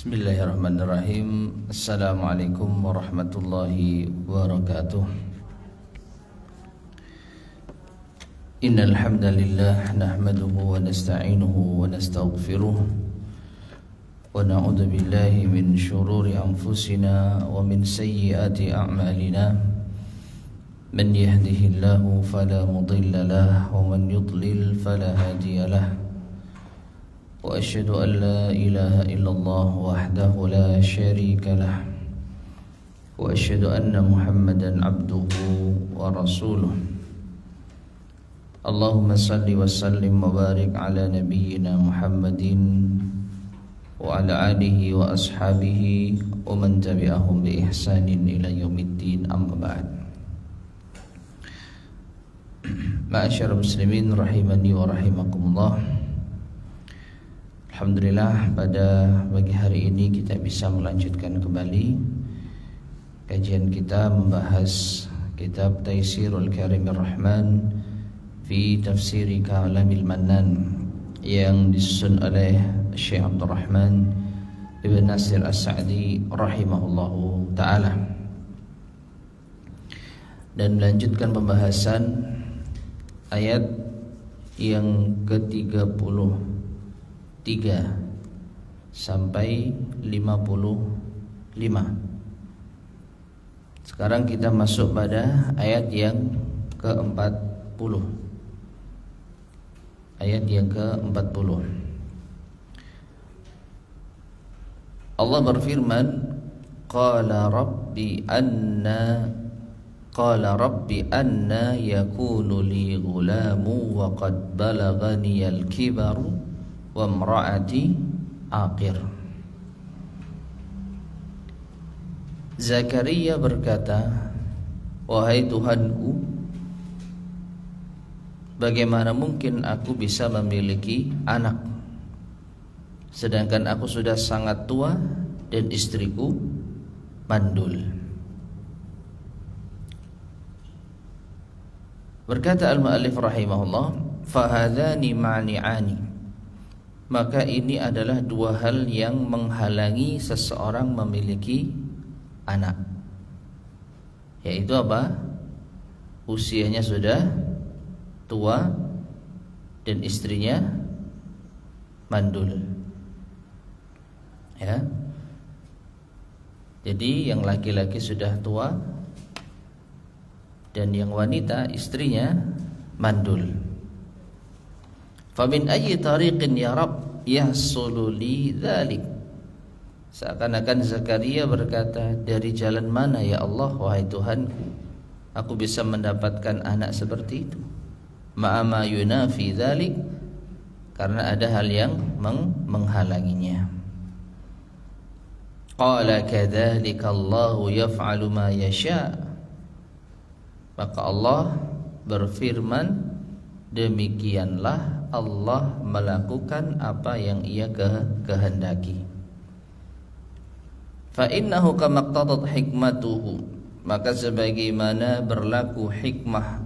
Bismillahirrahmanirrahim. Assalamualaikum warahmatullahi wabarakatuh. Innal hamdalillah nahmaduhu wa nasta'inuhu wa nastaghfiruh wa na'udzu billahi min shururi anfusina wa min sayyiati a'malina. Man yahdihillahu fala mudilla lahu wa man yudlil fala hadiya lahu. وأشهد أن لا إله إلا الله وحده لا شريك له وأشهد أن محمدا عبده ورسوله اللهم صل وسلم وبارك على نبينا محمد وعلى آله وأصحابه ومن تبعهم بإحسان إلى يوم الدين أما بعد. Ma'asyar muslimin rahimani wa rahimakumullah. Alhamdulillah, pada pagi hari ini kita bisa melanjutkan kembali kajian kita membahas kitab Taisirul Karimir Rahman fi Tafsiri Kalamil Mannan yang disusun oleh Syekh Abdul Rahman Ibn Nasir As-Sa'di rahimahullahu ta'ala, dan melanjutkan pembahasan ayat yang ke-33 sampai 55. Sekarang kita masuk pada ayat yang ke-40. Ayat yang ke-40. Allah berfirman, Qala rabbi anna yakunu li ghulamu wa qad balagani al-kibaru wa imra'ati aqir. Zakaria berkata, wahai Tuhanku, bagaimana mungkin aku bisa memiliki anak sedangkan aku sudah sangat tua dan istriku mandul. Berkata al-mu'allif rahimahullah, fahadhani ma'ni'ani, maka ini adalah dua hal yang menghalangi seseorang memiliki anak. Yaitu apa? Usianya sudah tua dan istrinya mandul. Ya. Jadi yang laki-laki sudah tua dan yang wanita istrinya mandul. Famin ayyi tariqin ya Rabb yahsulu li dzalik. Seakan-akan Zakaria berkata, dari jalan mana ya Allah, wahai Tuhanku, aku bisa mendapatkan anak seperti itu? Ma'ama yunafi dzalik, karena ada hal yang menghalanginya. Qala kadzalika Allahu yaf'alu ma yasha. Maka Allah berfirman, demikianlah Allah melakukan apa yang Ia kehendaki. Fa innahu kama iqtadat hikmatuhu, maka sebagaimana berlaku hikmah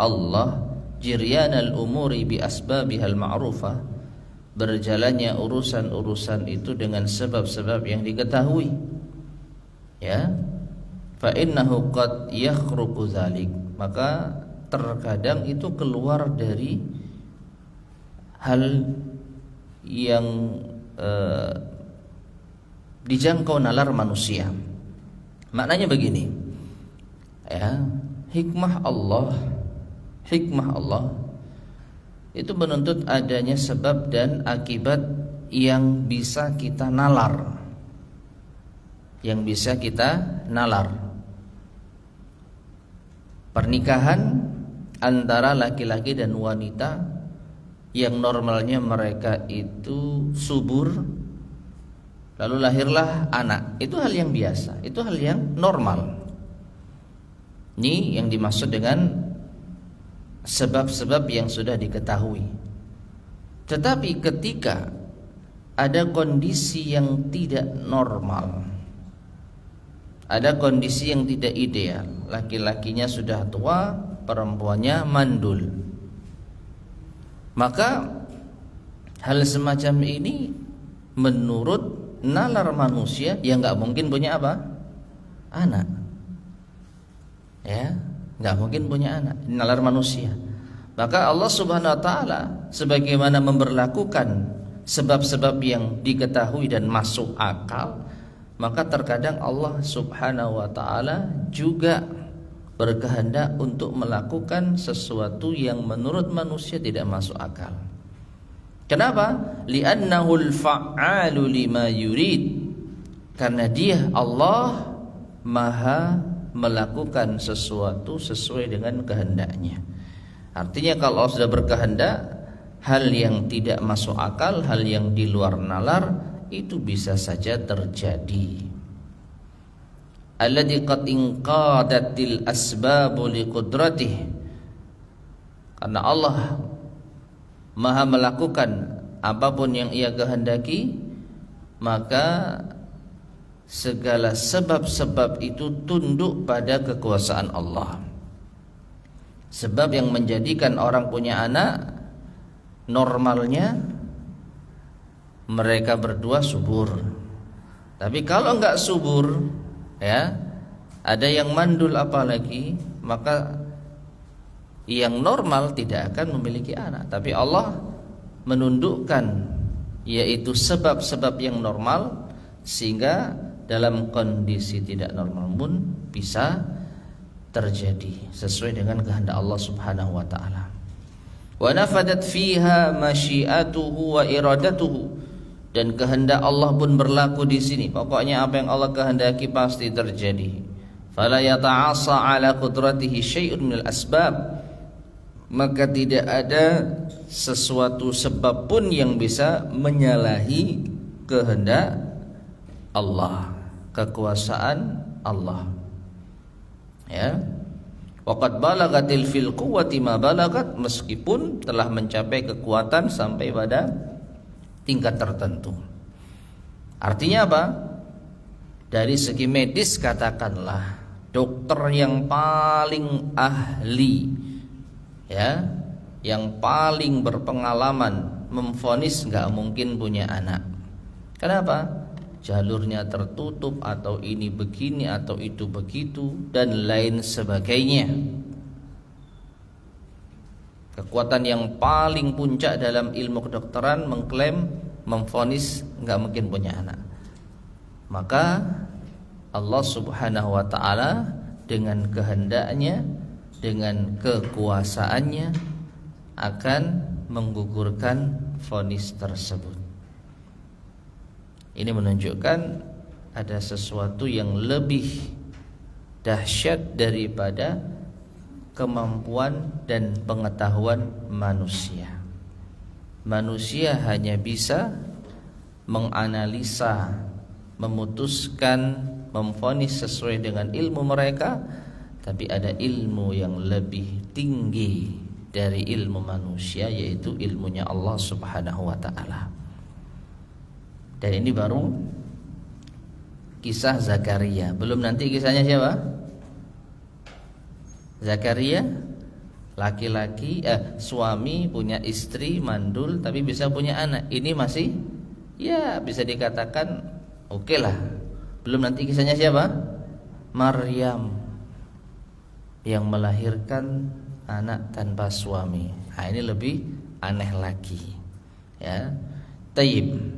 Allah, jiryanal umuri bi asbabihal ma'rufah, berjalannya urusan-urusan itu dengan sebab-sebab yang diketahui. Ya. Fa innahu qad yakhruqu dzalik, maka terkadang itu keluar dari hal yang dijangkau nalar manusia. Maknanya begini, ya, hikmah Allah itu menuntut adanya sebab dan akibat yang bisa kita nalar, Pernikahan antara laki-laki dan wanita yang normalnya mereka itu subur, lalu lahirlah anak, itu hal yang biasa, itu hal yang normal. Ini yang dimaksud dengan sebab-sebab yang sudah diketahui. Tetapi ketika ada kondisi yang tidak normal, ada kondisi yang tidak ideal, laki-lakinya sudah tua, perempuannya mandul, maka hal semacam ini menurut nalar manusia, ya nggak mungkin punya apa? Anak. Ya, nggak mungkin punya anak. Nalar manusia. Maka Allah Subhanahu Wa Taala sebagaimana memberlakukan sebab-sebab yang diketahui dan masuk akal, maka terkadang Allah Subhanahu Wa Taala juga berkehendak untuk melakukan sesuatu yang menurut manusia tidak masuk akal. Kenapa? Li'annahul fa'alu lima yurid. Karena dia Allah Maha melakukan sesuatu sesuai dengan kehendaknya. Artinya kalau Allah sudah berkehendak, hal yang tidak masuk akal, hal yang di luar nalar, itu bisa saja terjadi. Alladzi qad inqadatil asbabu liqudratih. Karena Allah Maha melakukan apapun yang Ia kehendaki, maka segala sebab-sebab itu tunduk pada kekuasaan Allah. Sebab yang menjadikan orang punya anak, normalnya mereka berdua subur. Tapi kalau enggak subur, ya, ada yang mandul apalagi, maka yang normal tidak akan memiliki anak. Tapi Allah menundukkan, yaitu sebab-sebab yang normal, sehingga dalam kondisi tidak normal pun bisa terjadi sesuai dengan kehendak Allah Subhanahu wa taala. Wa nafadat fiha masyiatuhu wa iradatuhu, dan kehendak Allah pun berlaku di sini. Pokoknya apa yang Allah kehendaki pasti terjadi. Fala yata'assa ala qudratihi syai'un minal asbab, maka tidak ada sesuatu sebab pun yang bisa menyalahi kehendak Allah, kekuasaan Allah. Ya, waqad balagatil fil quwwati ma balagat, meskipun telah mencapai kekuatan sampai pada tingkat tertentu. Artinya apa? Dari segi medis katakanlah, dokter yang paling ahli, ya, yang paling berpengalaman memvonis nggak mungkin punya anak. Kenapa? Jalurnya tertutup, atau ini begini, atau itu begitu, dan lain sebagainya. Kekuatan yang paling puncak dalam ilmu kedokteran mengklaim, memvonis nggak mungkin punya anak. Maka Allah Subhanahu wa taala dengan kehendaknya, dengan kekuasaannya akan menggugurkan vonis tersebut. Ini menunjukkan ada sesuatu yang lebih dahsyat daripada kemampuan dan pengetahuan manusia. Manusia hanya bisa menganalisa, memutuskan, memvonis sesuai dengan ilmu mereka, tapi ada ilmu yang lebih tinggi dari ilmu manusia, yaitu ilmunya Allah Subhanahu wa taala. Dan ini baru kisah Zakaria. Belum nanti kisahnya siapa? Zakaria, laki-laki, suami punya istri mandul tapi bisa punya anak. Ini masih, ya, bisa dikatakan oke lah. Belum nanti kisahnya siapa? Maryam yang melahirkan anak tanpa suami. Nah, ini lebih aneh lagi. Ya. Tayyib.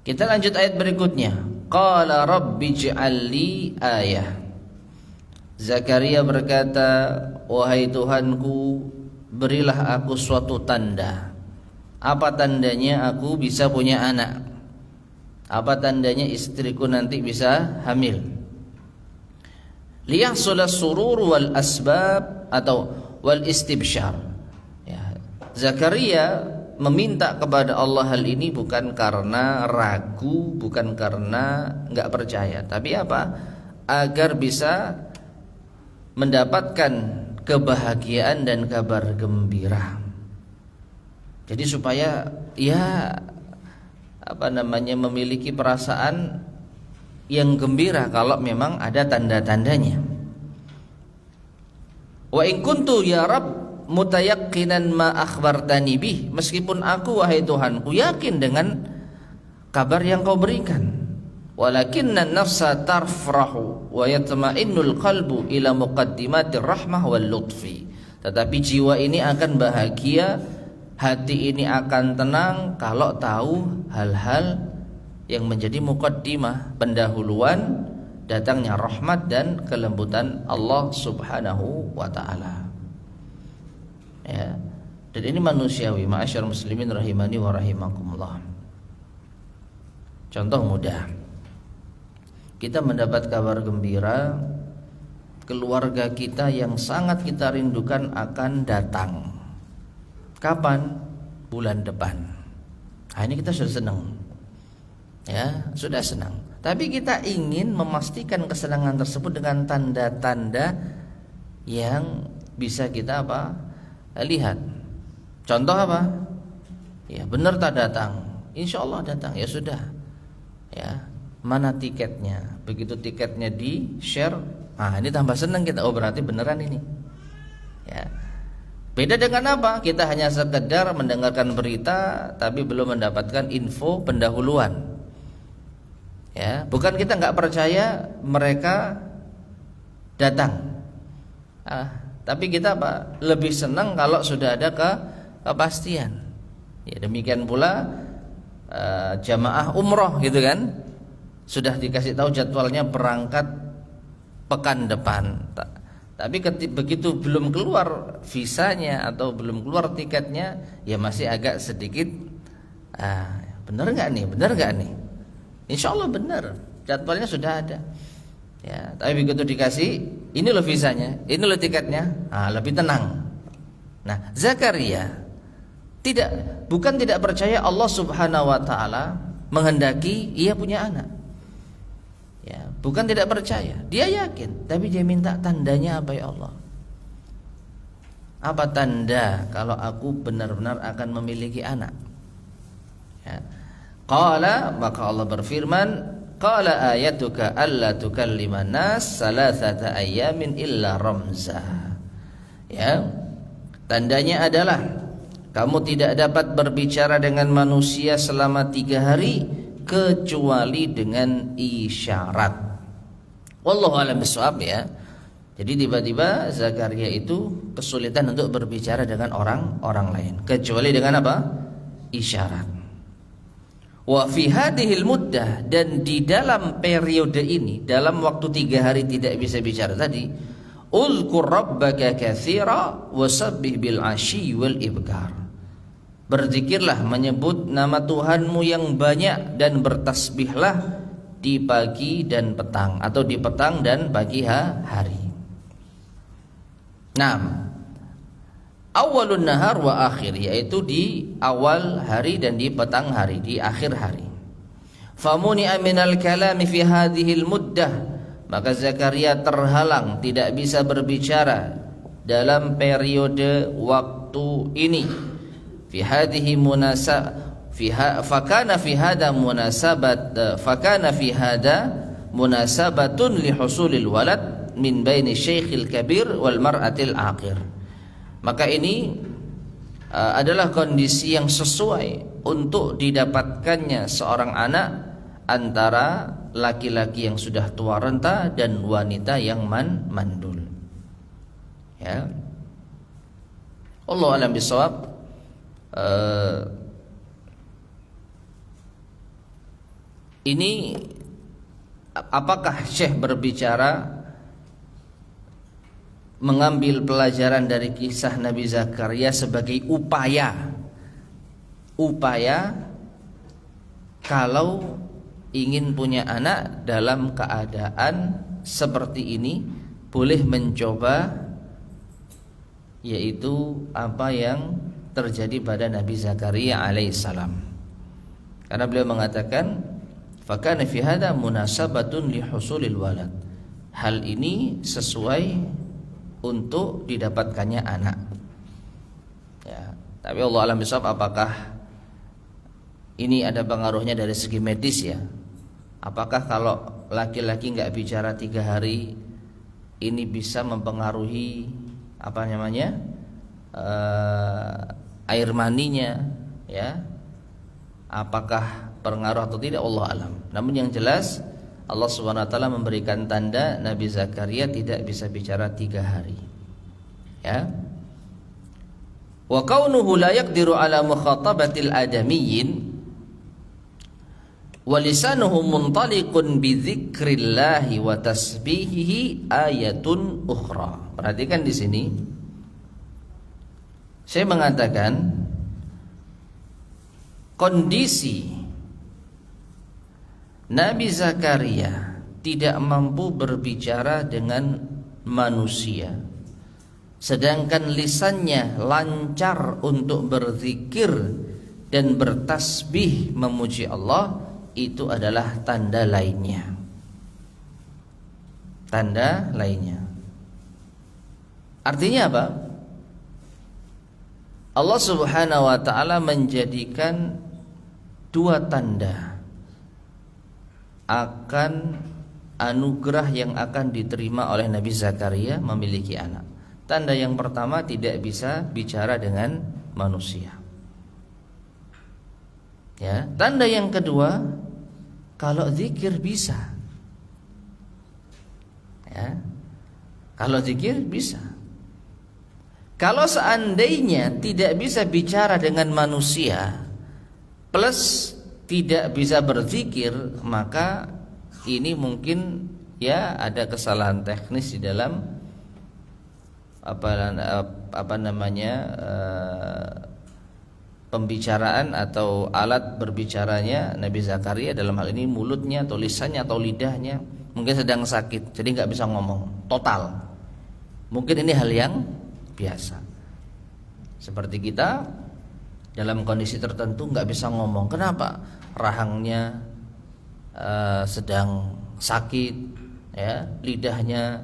Kita lanjut ayat berikutnya. Qala rabbi ij'alli ayah. Zakaria berkata, wahai Tuhanku, berilah aku suatu tanda. Apa tandanya aku bisa punya anak? Apa tandanya istriku nanti bisa hamil? Liyahsula surur wal asbab, atau wal istibsyar. Ya, Zakaria meminta kepada Allah hal ini bukan karena ragu, bukan karena enggak percaya, tapi apa? Agar bisa mendapatkan kebahagiaan dan kabar gembira. Jadi supaya, ya, memiliki perasaan yang gembira kalau memang ada tanda-tandanya. Wa in kuntu ya Rabb mutayaqqinan ma akhbartani bih, meskipun aku, wahai Tuhanku, yakin dengan kabar yang kau berikan. Walakinna nafsa tarfrahu wa yatma'innul qalbu ila muqaddimatir rahmah wal lutfi. Tetapi jiwa ini akan bahagia, hati ini akan tenang kalau tahu hal-hal yang menjadi muqaddimah, pendahuluan datangnya rahmat dan kelembutan Allah Subhanahu wa taala. Ya. Dan ini manusiawi, ma'asyar muslimin rahimani wa rahimakumullah. Contoh mudah. Kita mendapat kabar gembira, keluarga kita yang sangat kita rindukan akan datang. Kapan? Bulan depan. Nah, ini kita sudah senang. Ya, sudah senang. Tapi kita ingin memastikan kesenangan tersebut dengan tanda-tanda yang bisa kita lihat. Contoh apa? Ya, benar tak datang? Insya Allah datang. Ya sudah. Ya. Mana tiketnya? Begitu tiketnya di share, ini tambah senang kita. Oh, berarti beneran ini. Ya. Beda dengan apa? Kita hanya sekedar mendengarkan berita tapi belum mendapatkan info pendahuluan. Ya, bukan kita nggak percaya mereka datang. Tapi kita lebih senang kalau sudah ada kepastian. Ya, demikian pula jamaah umroh gitu kan. Sudah dikasih tahu jadwalnya berangkat pekan depan. Tapi begitu belum keluar visanya atau belum keluar tiketnya, ya masih agak sedikit benar nggak nih? Benar nggak nih? Insya Allah benar, jadwalnya sudah ada. Ya, tapi begitu dikasih, ini loh visanya, ini loh tiketnya, lebih tenang. Nah, Zakaria bukan tidak percaya Allah Subhanahu wa taala menghendaki ia punya anak. Ya, bukan tidak percaya, dia yakin, tapi dia minta tandanya apa ya Allah? Apa tanda kalau aku benar-benar akan memiliki anak? Ya. Qala, maka Allah berfirman, qala ayatuka alla tukalliman nas salasata ayyamin illa ramza. Ya. Tandanya adalah kamu tidak dapat berbicara dengan manusia selama 3 hari kecuali dengan isyarat. Wallahu a'lam bishawab ya. Jadi tiba-tiba Zakaria itu kesulitan untuk berbicara dengan orang lain kecuali dengan apa? Isyarat. Wa fi hadhil muddah, dan di dalam periode ini, dalam waktu 3 hari tidak bisa bicara tadi, uzkur rabbaka katsira wasabbih bil asyi wal ibkar. Berzikirlah, menyebut nama Tuhanmu yang banyak, dan bertasbihlah di pagi dan petang, atau di petang dan pagi hari. Nah, awalun nahar wa akhir, yaitu di awal hari dan di petang hari, di akhir hari. Famuni'a minal kalami fi hadhil muddah, maka Zakaria terhalang tidak bisa berbicara dalam periode waktu ini. Fi hadhihi fakana fi hada munasabatun li husulil walad min baini syekhil kabir wal mar'atil aqir. Maka ini adalah kondisi yang sesuai untuk didapatkannya seorang anak antara laki-laki yang sudah tua renta dan wanita yang mandul. Ya. Allahu a'lam bishawab. Ini apakah Syekh berbicara mengambil pelajaran dari kisah Nabi Zakaria sebagai upaya kalau ingin punya anak dalam keadaan seperti ini boleh mencoba, yaitu apa yang terjadi pada Nabi Zakaria alaihissalam. Karena beliau mengatakan fakana fi hada munasabatun li husulil walad. Hal ini sesuai untuk didapatkannya anak. Ya, tapi Allah alam bishawab, apakah ini ada pengaruhnya dari segi medis ya? Apakah kalau laki-laki nggak bicara 3 hari ini bisa mempengaruhi air maninya ya? Apakah berpengaruh atau tidak, Allah alam. Namun yang jelas Allah Subhanahu wa taala memberikan tanda Nabi Zakaria tidak bisa bicara 3 hari. Ya. Wa kaunuhu la yaqdiru ala mukhatabatil adamiyyin wa lisanuhu muntaliqun bi dzikrillah wa tasbihihi ayatun ukhra. Perhatikan di sini. Saya mengatakan kondisi Nabi Zakaria tidak mampu berbicara dengan manusia, sedangkan lisannya lancar untuk berzikir dan bertasbih memuji Allah, itu adalah tanda lainnya. Tanda lainnya. Artinya apa? Allah Subhanahu wa taala menjadikan 2 tanda akan anugerah yang akan diterima oleh Nabi Zakaria memiliki anak. Tanda yang pertama, tidak bisa bicara dengan manusia. Ya, tanda yang kedua, kalau zikir bisa. Ya. Kalau zikir bisa. Kalau seandainya tidak bisa bicara dengan manusia plus tidak bisa berzikir, maka ini mungkin ya ada kesalahan teknis di dalam pembicaraan atau alat berbicaranya Nabi Zakaria, dalam hal ini mulutnya atau lisannya atau lidahnya mungkin sedang sakit, jadi nggak bisa ngomong total. Mungkin ini hal yang biasa. Seperti kita dalam kondisi tertentu nggak bisa ngomong. Kenapa? Rahangnya sedang sakit, ya, lidahnya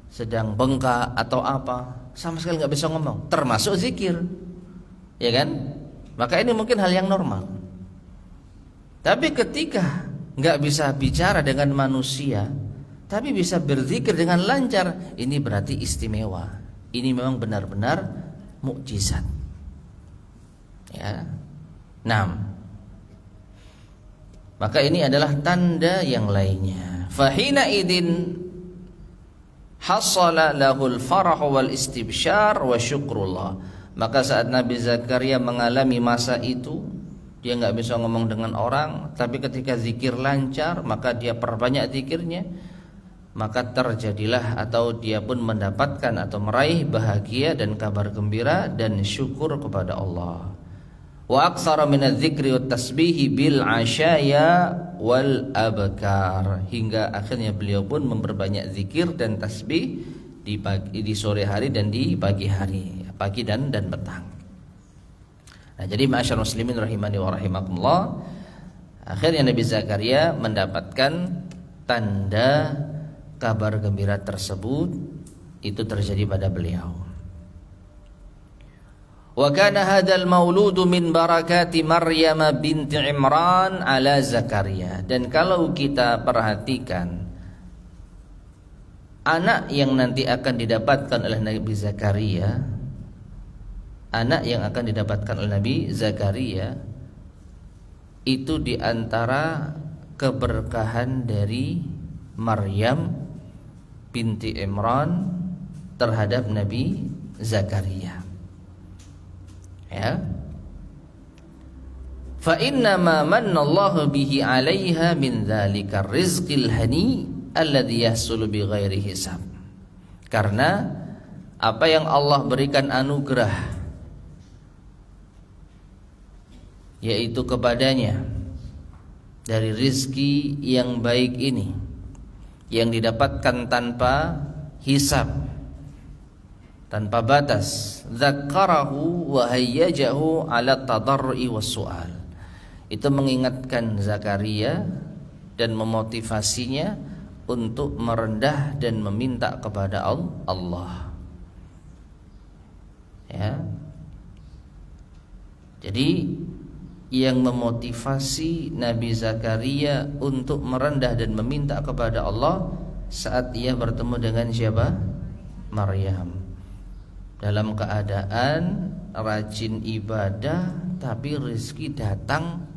sedang bengkak atau apa, sama sekali nggak bisa ngomong, termasuk zikir, ya kan? Maka ini mungkin hal yang normal. Tapi ketika nggak bisa bicara dengan manusia, tapi bisa berzikir dengan lancar, ini berarti istimewa. Ini memang benar-benar mukjizat. Ya. 6. Maka ini adalah tanda yang lainnya. Fahina idin hasala lahul farah wal istibsyar wa syukrullah. Maka saat Nabi Zakaria mengalami masa itu, dia nggak bisa ngomong dengan orang, tapi ketika zikir lancar, maka dia perbanyak zikirnya, maka terjadilah atau dia pun mendapatkan atau meraih bahagia dan kabar gembira dan syukur kepada Allah. Wa aktsara min adz-dzikri wat tasbih bil 'asyaya wal abkar, hingga akhirnya beliau pun memperbanyak zikir dan tasbih di sore hari dan di pagi hari, pagi dan petang. Nah, jadi ma'asyar muslimin rahimani wa rahimakumullah, akhirnya Nabi Zakaria mendapatkan tanda kabar gembira tersebut, itu terjadi pada beliau. Wa kana hadzal mauludu min barakati Maryam binti Imran ala Zakaria. Dan kalau kita perhatikan, anak yang nanti akan didapatkan oleh Nabi Zakaria, anak yang akan didapatkan oleh Nabi Zakaria itu diantara keberkahan dari Maryam binti Imran terhadap Nabi Zakaria. Ya. Fa inna ma manna Allah bihi 'alaiha min dzalika rizqil hani alladhi yahsulu bighairi hisab. Karena apa yang Allah berikan anugerah yaitu kepadanya dari rizki yang baik ini, yang didapatkan tanpa hisab, tanpa batas. Dzakarahu wa hayyajahu ala tadarrui wassual. Itu mengingatkan Zakaria dan memotivasinya untuk merendah dan meminta kepada Allah. Ya. Jadi yang memotivasi Nabi Zakaria untuk merendah dan meminta kepada Allah saat ia bertemu dengan siapa? Maryam. Dalam keadaan rajin ibadah, tapi rezeki datang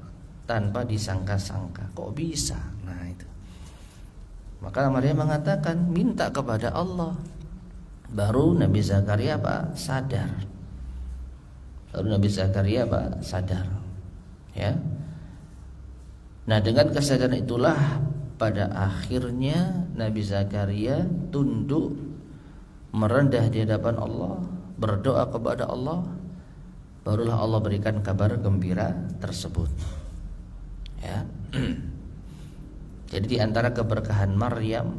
tanpa disangka-sangka. Kok bisa? Nah itu. Maka Maryam mengatakan minta kepada Allah. Baru Nabi Zakaria sadar. Sadar. Ya. Nah, dengan kesadaran itulah pada akhirnya Nabi Zakaria tunduk merendah di hadapan Allah, berdoa kepada Allah. Barulah Allah berikan kabar gembira tersebut. Ya. Jadi di antara keberkahan Maryam,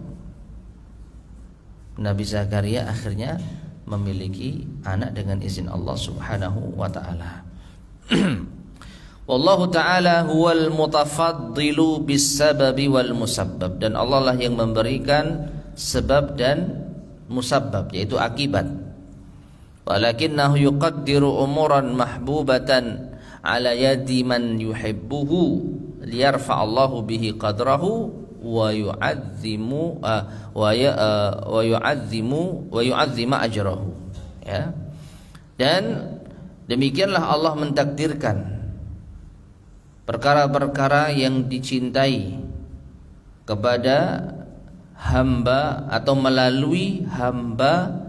Nabi Zakaria akhirnya memiliki anak dengan izin Allah Subhanahu wa taala. Wallahu ta'ala huwal mutafaddilu bis sababi wal musabbab, dan Allah lah yang memberikan sebab dan musabbab, yaitu akibat. Walakinnahu yuqaddiru umuran mahbubatan ala yadi man yuhibbuhu liyarfa'allahu bihi qadrahu wa yu'azzima ajrahu. Ya. Dan demikianlah Allah mentakdirkan perkara-perkara yang dicintai kepada hamba atau melalui hamba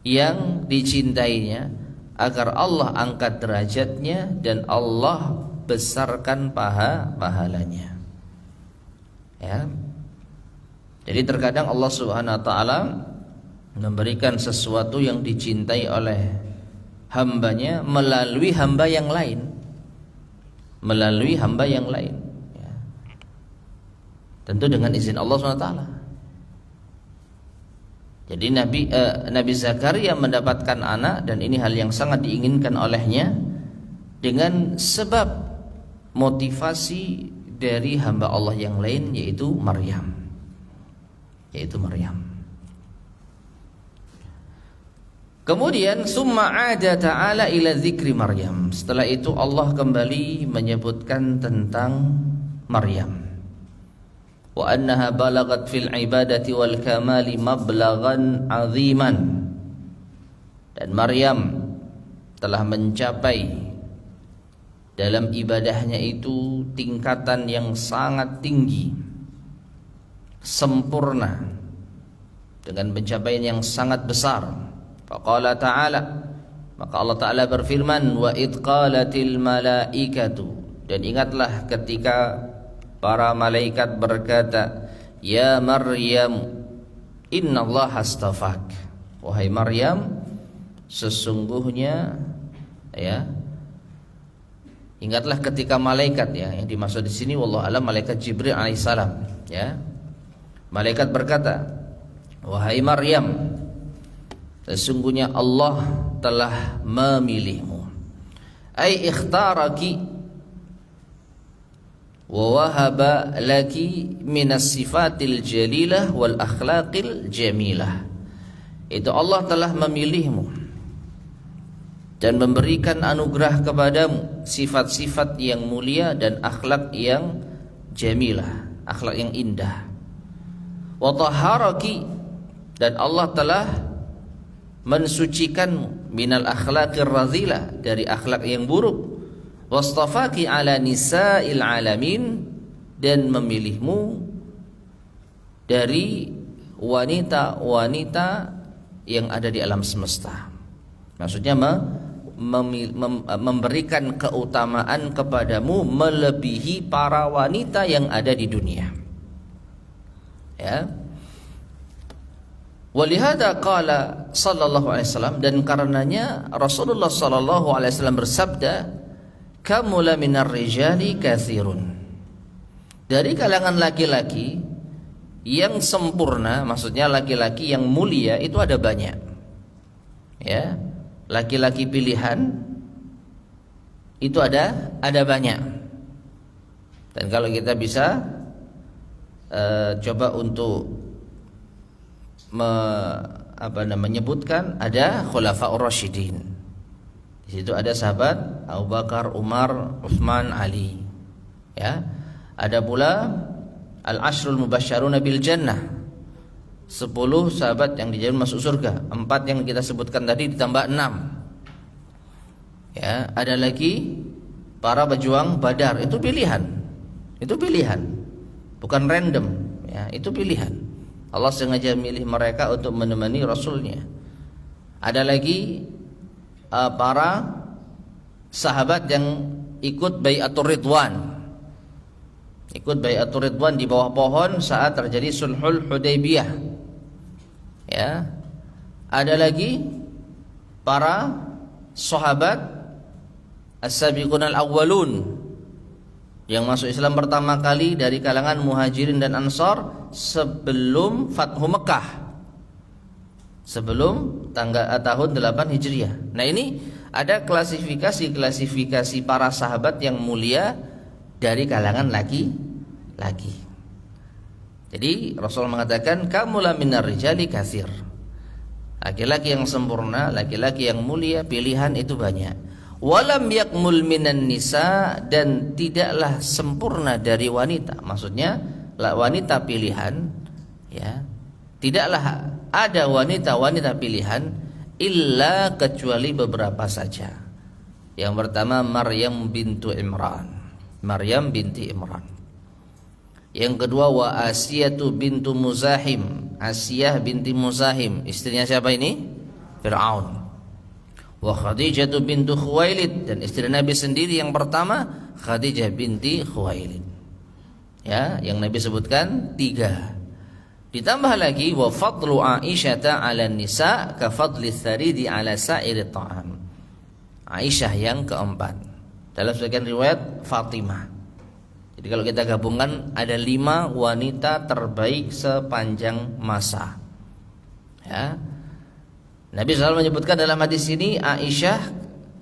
yang dicintainya, agar Allah angkat derajatnya dan Allah besarkan pahalanya. Ya. Jadi terkadang Allah Subhanahu wa taala memberikan sesuatu yang dicintai oleh hambanya melalui hamba yang lain. Ya. Tentu dengan izin Allah Subhanahu wa taala. Jadi Nabi Zakaria mendapatkan anak, dan ini hal yang sangat diinginkan olehnya dengan sebab motivasi dari hamba Allah yang lain, yaitu Maryam. Kemudian summa ada ta'ala ila dzikri Maryam. Setelah itu Allah kembali menyebutkan tentang Maryam. Wa annaha balagat fil ibadati wal kamali mablaghan aziman. Dan Maryam telah mencapai dalam ibadahnya itu tingkatan yang sangat tinggi, sempurna, dengan pencapaian yang sangat besar. Faqala ta'ala, maka Allah Ta'ala berfirman, wa id qalatil malaikatu, dan ingatlah ketika para malaikat berkata, ya Maryam innallaha astafak, wahai Maryam, sesungguhnya, ya, ingatlah ketika malaikat, ya, yang dimaksud di sini wallahu alam malaikat Jibril alaihissalam, ya, malaikat berkata, wahai Maryam, sesungguhnya Allah telah memilihmu, ai ikhtaraki wa wahaba laki minas sifatil jalilah wal akhlaqil jamilah. Itu Allah telah memilihmu dan memberikan anugerah kepadamu sifat-sifat yang mulia dan akhlak yang jamilah, akhlak yang indah. Wa tahharaki, dan Allah telah mensucikanmu minal akhlaqir radhilah, dari akhlak yang buruk. Wastafaki ala nisa'il alamin, dan memilihmu dari wanita-wanita yang ada di alam semesta. Maksudnya memberikan keutamaan kepadamu melebihi para wanita yang ada di dunia. Ya. Walihada qala sallallahu alaihi wasallam, dan karenanya Rasulullah sallallahu alaihi wasallam bersabda, kamula minar rijali katsirun. Dari kalangan laki-laki yang sempurna, maksudnya laki-laki yang mulia itu ada banyak. Ya, laki-laki pilihan itu ada banyak. Dan kalau kita bisa coba untuk menyebutkan, ada khulafaur rasyidin. Di situ ada sahabat Abu Bakar, Umar, Utsman, Ali. Ya. Ada pula al-ashrul mubasysyaruna bil jannah. 10 sahabat yang dijamin masuk surga. 4 yang kita sebutkan tadi ditambah 6. Ya, ada lagi para pejuang Badar itu pilihan. Itu pilihan. Bukan random, ya, itu pilihan. Allah sengaja milih mereka untuk menemani Rasulnya. Ada lagi para sahabat yang ikut Bai'atur Ridwan. Ikut Bai'atur Ridwan di bawah pohon saat terjadi Sulhul Hudaybiyah. Ya. Ada lagi para sahabat As-Sabiqun Al-Awwalun yang masuk Islam pertama kali dari kalangan Muhajirin dan Ansar sebelum Fathu Mekah, sebelum tahun 8 Hijriah. Nah, ini ada klasifikasi para sahabat yang mulia dari kalangan laki-laki. Jadi Rasul mengatakan kamula minar rijali katsir. Laki-laki yang sempurna, laki-laki yang mulia, pilihan itu banyak. Walam yakmul minan nisa, dan tidaklah sempurna dari wanita. Maksudnya wanita pilihan, ya. Tidaklah ada wanita pilihan illa kecuali beberapa saja. Yang pertama Maryam binti Imran. Yang kedua wa Asiyatu bintu Muzahim. Asiyah binti Muzahim, istrinya siapa ini? Fir'aun. Wa Khadijah bintu Khuwailid, dan istri Nabi sendiri yang pertama Khadijah binti Khuwailid. Ya, yang Nabi sebutkan 3. Ditambah lagi wa fadlu Aisyata 'ala nisa ka fadli tsaridi 'ala sa'iri ta'am. Aisyah yang keempat. Dalam sebagian riwayat Fatimah. Jadi kalau kita gabungkan ada 5 wanita terbaik sepanjang masa. Ya. Nabi SAW menyebutkan dalam hadis ini Aisyah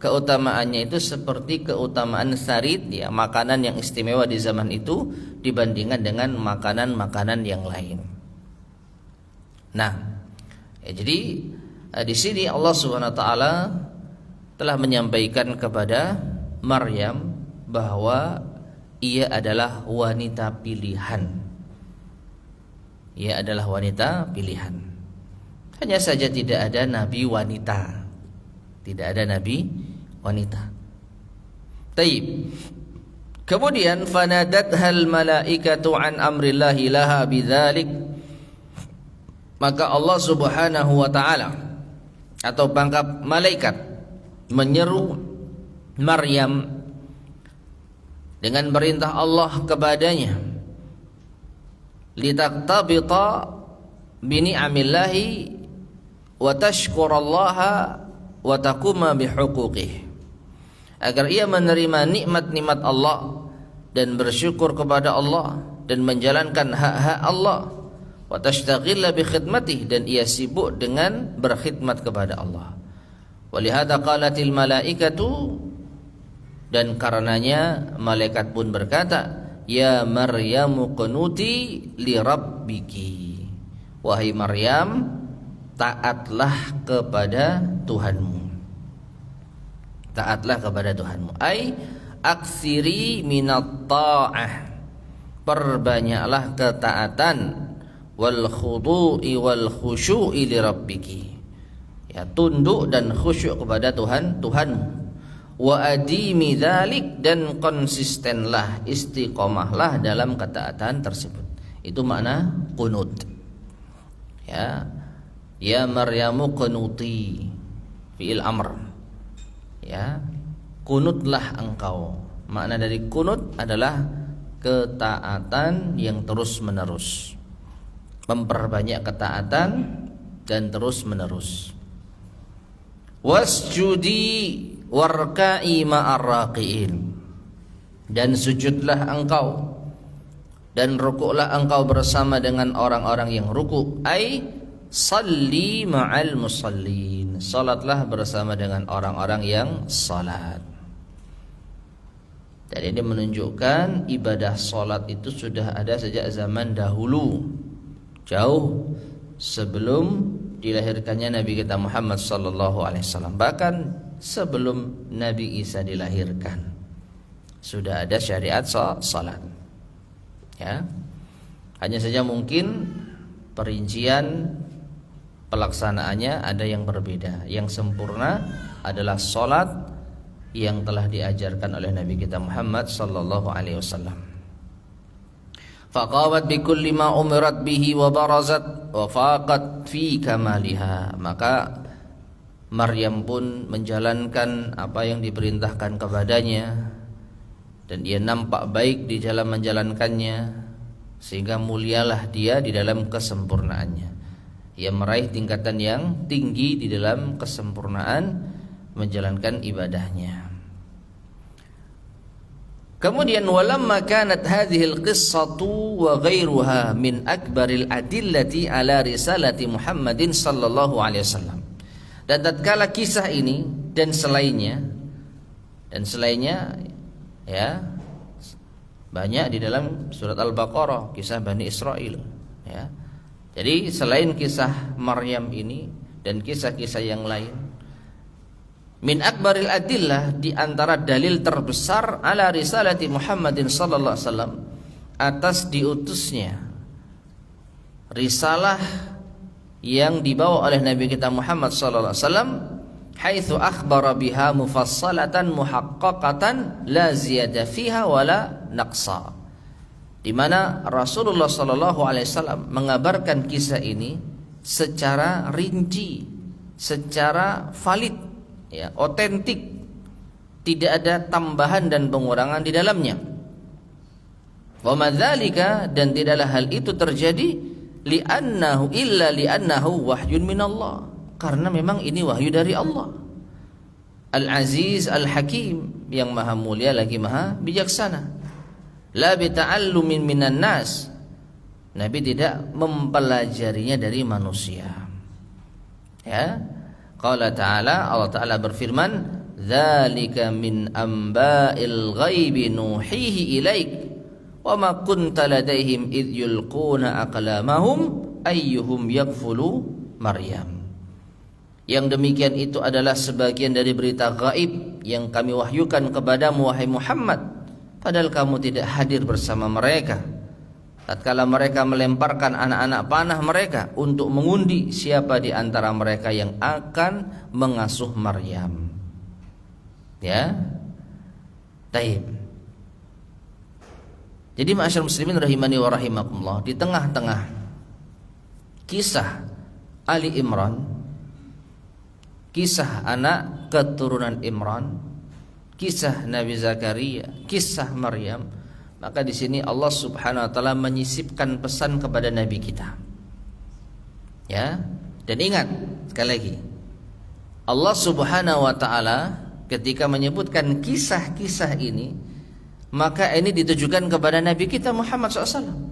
keutamaannya itu seperti keutamaan sarid, ya, makanan yang istimewa di zaman itu dibandingkan dengan makanan-makanan yang lain. Nah, jadi di sini Allah Subhanahu wa taala telah menyampaikan kepada Maryam bahwa ia adalah wanita pilihan. Ia adalah wanita pilihan. Hanya saja tidak ada nabi wanita. Tidak ada nabi wanita. Taib. Kemudian fanadathal malaikatu an amrillahi laha bidzalik. Maka Allah Subhanahu wa taala atau pangkat malaikat menyeru Maryam dengan perintah Allah kepadanya litaktabita bini'amillahi wa tashkurallaha wa taquma bihuquqih, agar ia menerima nikmat-nikmat Allah dan bersyukur kepada Allah dan menjalankan hak-hak Allah, wa tashtagilla bi khidmatih, dan ia sibuk dengan berkhidmat kepada Allah. Walihada qalatil malaikatu, dan karenanya malaikat pun berkata, ya Maryamu qunuti li rabbiki, wahai Maryam, taatlah kepada Tuhanmu. Taatlah kepada Tuhanmu. Ai aksiri minat ta'ah, perbanyaklah ketaatan, wal khudu'i wal khusyu'i li rabbiki, ya, tunduk dan khusyuk kepada Tuhanmu. Wa adimi dzalik, dan konsistenlah, istiqomahlah dalam ketaatan tersebut. Itu makna qunut. Ya Maryamu qunuti fi'il amr. Ya, kunutlah engkau. Makna dari kunut adalah ketaatan yang terus menerus. Memperbanyak ketaatan dan terus menerus. Wasjudi warka'i ma'ar raqiin, dan sujudlah engkau dan rukuklah engkau bersama dengan orang-orang yang rukuk. Ai salli ma'al musallin, salatlah bersama dengan orang-orang yang salat. Dan ini menunjukkan ibadah salat itu sudah ada sejak zaman dahulu, jauh sebelum dilahirkannya Nabi kita Muhammad sallallahu alaihi wasallam. Bahkan sebelum Nabi Isa dilahirkan sudah ada syariat salat. Ya. Hanya saja mungkin perincian pelaksanaannya ada yang berbeda. Yang sempurna adalah salat yang telah diajarkan oleh Nabi kita Muhammad sallallahu alaihi wasallam. Faqawat bi kulli ma umirat bihi wa barazat wa faqat fi kamaliha. Maka Maryam pun menjalankan apa yang diperintahkan kepadanya, dan dia nampak baik di dalam menjalankannya, sehingga mulialah dia di dalam kesempurnaannya. Ia meraih tingkatan yang tinggi di dalam kesempurnaan menjalankan ibadahnya. Kemudian walamma kanat hadhihi al-qissatu wa ghairuha min akbaril adillati ala risalati Muhammadin sallallahu alaihi wasallam. Dan tatkala kisah ini dan selainnya ya, banyak di dalam surat Al-Baqarah kisah Bani Israel ya. Jadi selain kisah Maryam ini dan kisah-kisah yang lain, min akbaril adillah, di antara dalil terbesar ala risalati Muhammadin sallallahu alaihi wasallam, atas diutusnya risalah yang dibawa oleh Nabi kita Muhammad sallallahu alaihi wasallam, haitsu akhbara biha mufassalatan muhaqqaqatan la ziyada fiha wala naqsa, di mana Rasulullah sallallahu alaihi wasallam mengabarkan kisah ini secara rinci, secara valid ya, otentik, tidak ada tambahan dan pengurangan di dalamnya. Wa madzalika, dan tidaklah hal itu terjadi li'annahu wahyun minallah, karena memang ini wahyu dari Allah. Al-Aziz Al-Hakim, yang maha mulia lagi maha bijaksana. La bita'allumin minan nas, Nabi tidak mempelajarinya dari manusia. Ya. Qala ta'ala, Allah Ta'ala berfirman, dzalika min amba'il ghaibi nuhihi ilaik wa ma kunta ladaihim id yulquna aqlamahum ayyuhum yakfulu Maryam. Yang demikian itu adalah sebagian dari berita gaib yang kami wahyukan kepadamu wahai Muhammad, padahal kamu tidak hadir bersama mereka tatkala mereka melemparkan anak-anak panah mereka untuk mengundi siapa di antara mereka yang akan mengasuh Maryam. Ya. Taib. Jadi ma'asyar muslimin rahimani wa rahimakumullah, di tengah-tengah kisah Ali Imran, kisah anak keturunan Imran, kisah Nabi Zakaria, kisah Maryam, maka di sini Allah Subhanahu wa taala menyisipkan pesan kepada nabi kita. Ya, dan ingat sekali lagi, Allah Subhanahu wa taala ketika menyebutkan kisah-kisah ini, maka ini ditujukan kepada nabi kita Muhammad SAW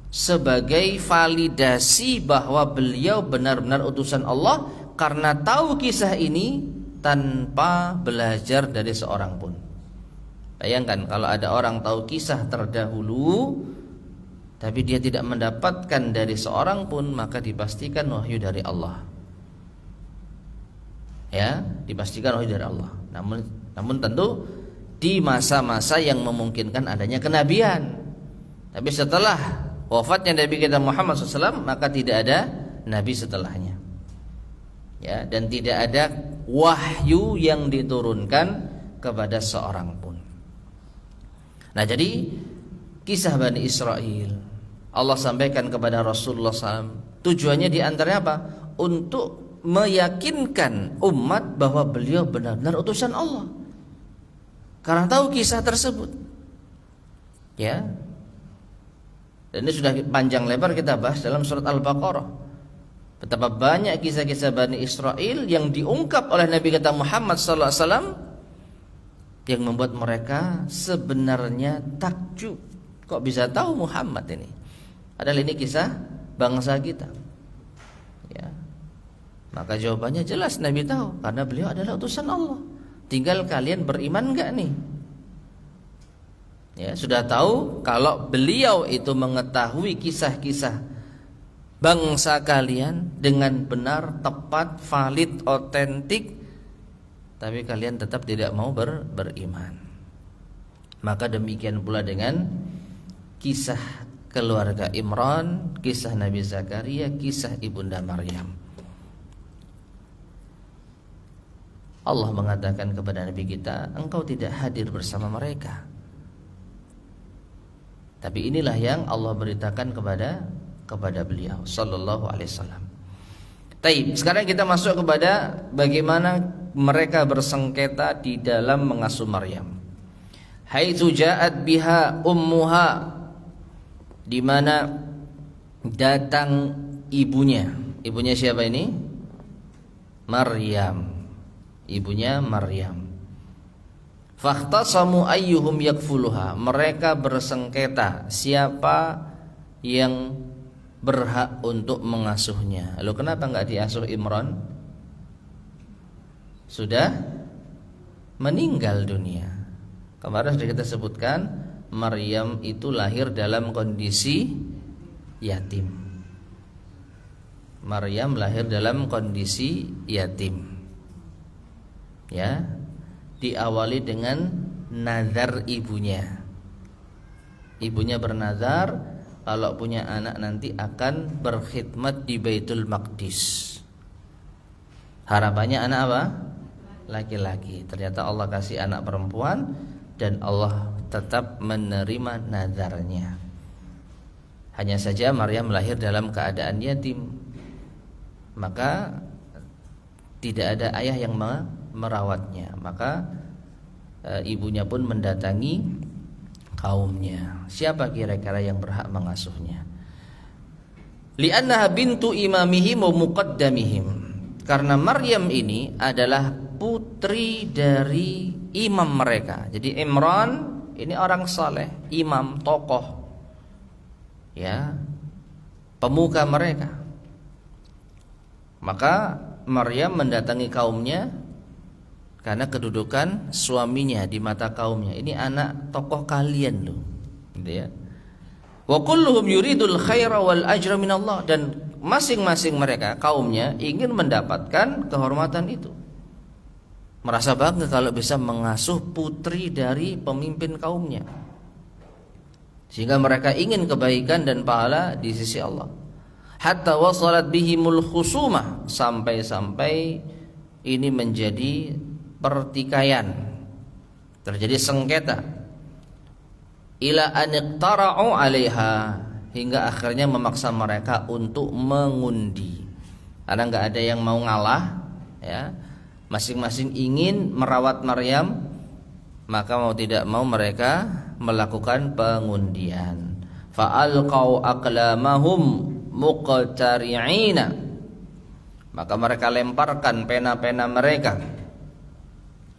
sebagai validasi bahwa beliau benar-benar utusan Allah, karena tahu kisah ini tanpa belajar dari seorang pun. Bayangkan kalau ada orang tahu kisah terdahulu tapi dia tidak mendapatkan dari seorang pun, maka dipastikan wahyu dari Allah. Ya, dipastikan wahyu dari Allah. Namun tentu di masa-masa yang memungkinkan adanya kenabian. Tapi setelah wafatnya Nabi kita Muhammad SAW, maka tidak ada nabi setelahnya. Ya, dan tidak ada wahyu yang diturunkan kepada seorang pun. Nah, jadi kisah Bani Israel Allah sampaikan kepada Rasulullah SAW, tujuannya diantaranya apa? Untuk meyakinkan umat bahwa beliau benar-benar utusan Allah, karena tahu kisah tersebut. Ya. Dan ini sudah panjang lebar kita bahas dalam surat Al-Baqarah. Betapa banyak kisah-kisah Bani Israel yang diungkap oleh Nabi kita Muhammad SAW, yang membuat mereka sebenarnya takjub. Kok bisa tahu Muhammad ini? Padahal ini kisah bangsa kita. Ya. Maka jawabannya jelas, Nabi tahu, karena beliau adalah utusan Allah. Tinggal kalian beriman enggak nih? Ya, sudah tahu kalau beliau itu mengetahui kisah-kisah bangsa kalian dengan benar, tepat, valid, otentik, tapi kalian tetap tidak mau beriman. Maka demikian pula dengan kisah keluarga Imran, kisah Nabi Zakaria, kisah ibunda Maryam. Allah mengatakan kepada Nabi kita, engkau tidak hadir bersama mereka. Tapi inilah yang Allah beritakan kepada beliau sallallahu alaihi wasallam. Taib, sekarang kita masuk kepada bagaimana mereka bersengketa di dalam mengasuh Maryam. Haitsu ja'at biha ummuha, di mana datang ibunya. Ibunya siapa ini? Maryam. Ibunya Maryam. Fakhtasamu ayyuhum yakfuluha. Mereka bersengketa siapa yang berhak untuk mengasuhnya. Lalu kenapa enggak diasuh Imran? Sudah meninggal dunia. Kemarin sudah kita sebutkan, Maryam itu lahir dalam kondisi yatim. Maryam lahir dalam kondisi yatim. Ya, diawali dengan nazar ibunya. Ibunya bernazar kalau punya anak nanti akan berkhidmat di Baitul Maqdis. Harapannya anak apa? Laki-laki. Ternyata Allah kasih anak perempuan dan Allah tetap menerima nazarnya. Hanya saja Maryam lahir dalam keadaan yatim, maka tidak ada ayah yang merawatnya. Maka ibunya pun mendatangi kaumnya. Siapa kira-kira yang berhak mengasuhnya? Li'annaha bintu imamihim wa muqaddamihim. Karena Maryam ini adalah putri dari imam mereka. Jadi Imran ini orang saleh, imam, tokoh, ya, pemuka mereka. Maka Maryam mendatangi kaumnya karena kedudukan suaminya di mata kaumnya. Ini anak tokoh kalian loh, gitu ya. Wa kulluhum yuridul khaira wal ajra minallah, dan masing-masing mereka kaumnya ingin mendapatkan kehormatan itu. Merasa bangga kalau bisa mengasuh putri dari pemimpin kaumnya, sehingga mereka ingin kebaikan dan pahala di sisi Allah. Hatta wasalat bihimul khusumah, sampai-sampai ini menjadi pertikaian, terjadi sengketa. Ila an iqtara'u 'alaiha, hingga akhirnya memaksa mereka untuk mengundi. Karena enggak ada yang mau ngalah, ya. Masing-masing ingin merawat Maryam, maka mau tidak mau mereka melakukan pengundian. Fa'alqau aqlamahum muqtari'ina, maka mereka lemparkan pena-pena mereka.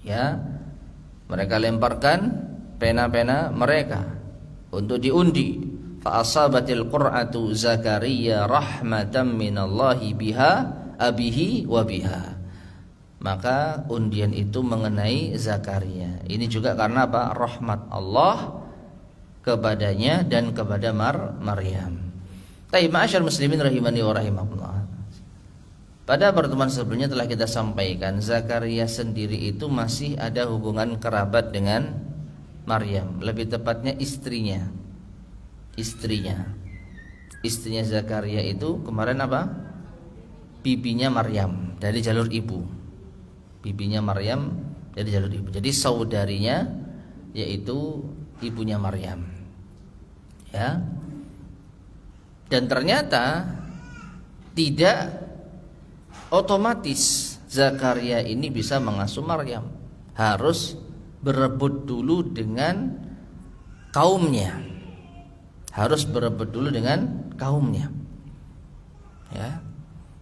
Ya, mereka lemparkan pena-pena mereka untuk diundi. Fa asabatil qur'atu Zakaria rahmatan minallahi biha abihi wa biha. Maka undian itu mengenai Zakaria. Ini juga karena apa? Rahmat Allah kepadanya dan kepada Maryam. Taib, ma'asyar muslimin rahimani wa rahimakumullah. Pada pertemuan sebelumnya telah kita sampaikan, Zakaria sendiri itu masih ada hubungan kerabat dengan Maryam, lebih tepatnya istrinya. Istrinya Zakaria itu kemarin apa? Bibinya Maryam dari jalur ibu. Bibinya Maryam dari jalur ibu. Jadi saudarinya yaitu ibunya Maryam. Ya. Dan ternyata tidak otomatis Zakaria ini bisa mengasuh Maryam. Harus berebut dulu dengan kaumnya. Ya.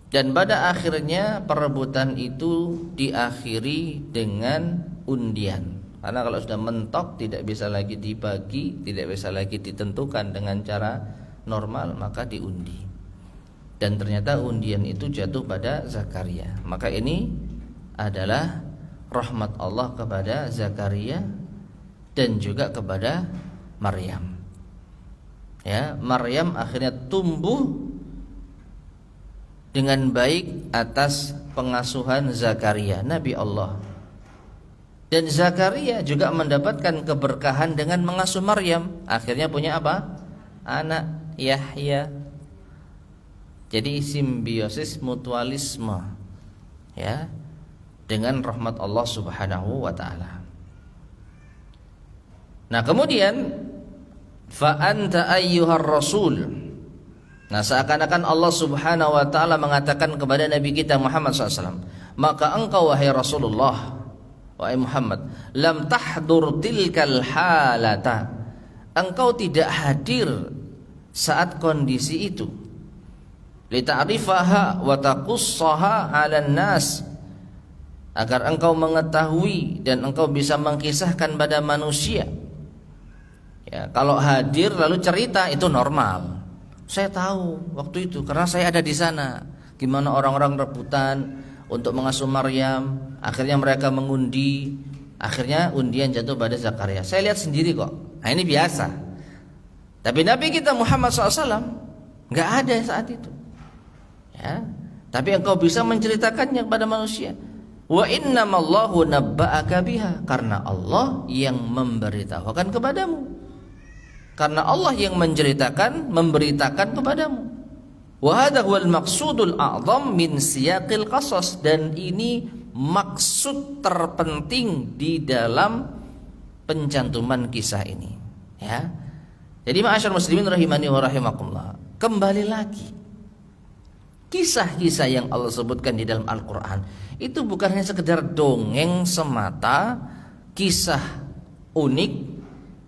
Dan pada akhirnya perebutan itu diakhiri dengan undian. Karena kalau sudah mentok tidak bisa lagi dibagi, tidak bisa lagi ditentukan dengan cara normal, maka diundi. Dan ternyata undian itu jatuh pada Zakaria. Maka ini adalah rahmat Allah kepada Zakaria dan juga kepada Maryam. Ya, Maryam akhirnya tumbuh dengan baik atas pengasuhan Zakaria, Nabi Allah. Dan Zakaria juga mendapatkan keberkahan dengan mengasuh Maryam. Akhirnya punya apa? Anak Yahya. Jadi simbiosis mutualisme. Ya. dengan rahmat Allah Subhanahu wa taala. Nah, kemudian fa anta ayyuhar rasul. Nah, seakan-akan Allah Subhanahu wa taala mengatakan kepada Nabi kita Muhammad SAW, maka engkau wahai Rasulullah, wahai Muhammad, lam tahdur tilkal halata. Engkau tidak hadir saat kondisi itu. Lita'rifaha wa taqussaha 'alan nas. Agar engkau mengetahui dan engkau bisa mengkisahkan pada manusia. Ya, kalau hadir lalu cerita itu normal. Saya tahu waktu itu karena saya ada di sana. Gimana orang-orang rebutan untuk mengasuh Maryam, akhirnya mereka mengundi, akhirnya undian jatuh pada Zakaria. Saya lihat sendiri kok. Nah, ini biasa. Tapi Nabi kita Muhammad SAW nggak ada saat itu. Ya, tapi engkau bisa menceritakannya kepada manusia. Wa innamallahu nabba'aka biha, karena Allah yang memberitahukan kepadamu. Karena Allah yang menceritakan, memberitakan kepadamu. Wa hadha huwal maqsudul a'zam min siyaqil qasas, dan ini maksud terpenting di dalam pencantuman kisah ini. Ya. Jadi ma'asyar muslimin rahimani wa rahimakumullah, kembali lagi, kisah-kisah yang Allah sebutkan di dalam Al-Quran itu bukan hanya sekedar dongeng semata, kisah unik,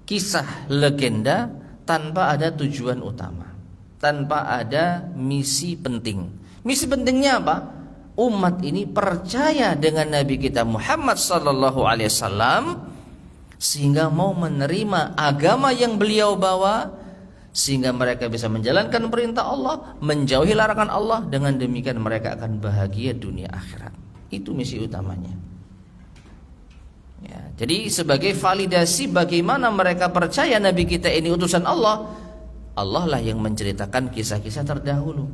kisah legenda tanpa ada tujuan utama, tanpa ada misi penting. Misi pentingnya apa? Umat ini percaya dengan Nabi kita Muhammad sallallahu alaihi wasallam sehingga mau menerima agama yang beliau bawa, sehingga mereka bisa menjalankan perintah Allah, menjauhi larangan Allah. Dengan demikian mereka akan bahagia dunia akhirat. Itu misi utamanya. Ya, jadi sebagai validasi bagaimana mereka percaya Nabi kita ini utusan Allah, Allah lah yang menceritakan kisah-kisah terdahulu.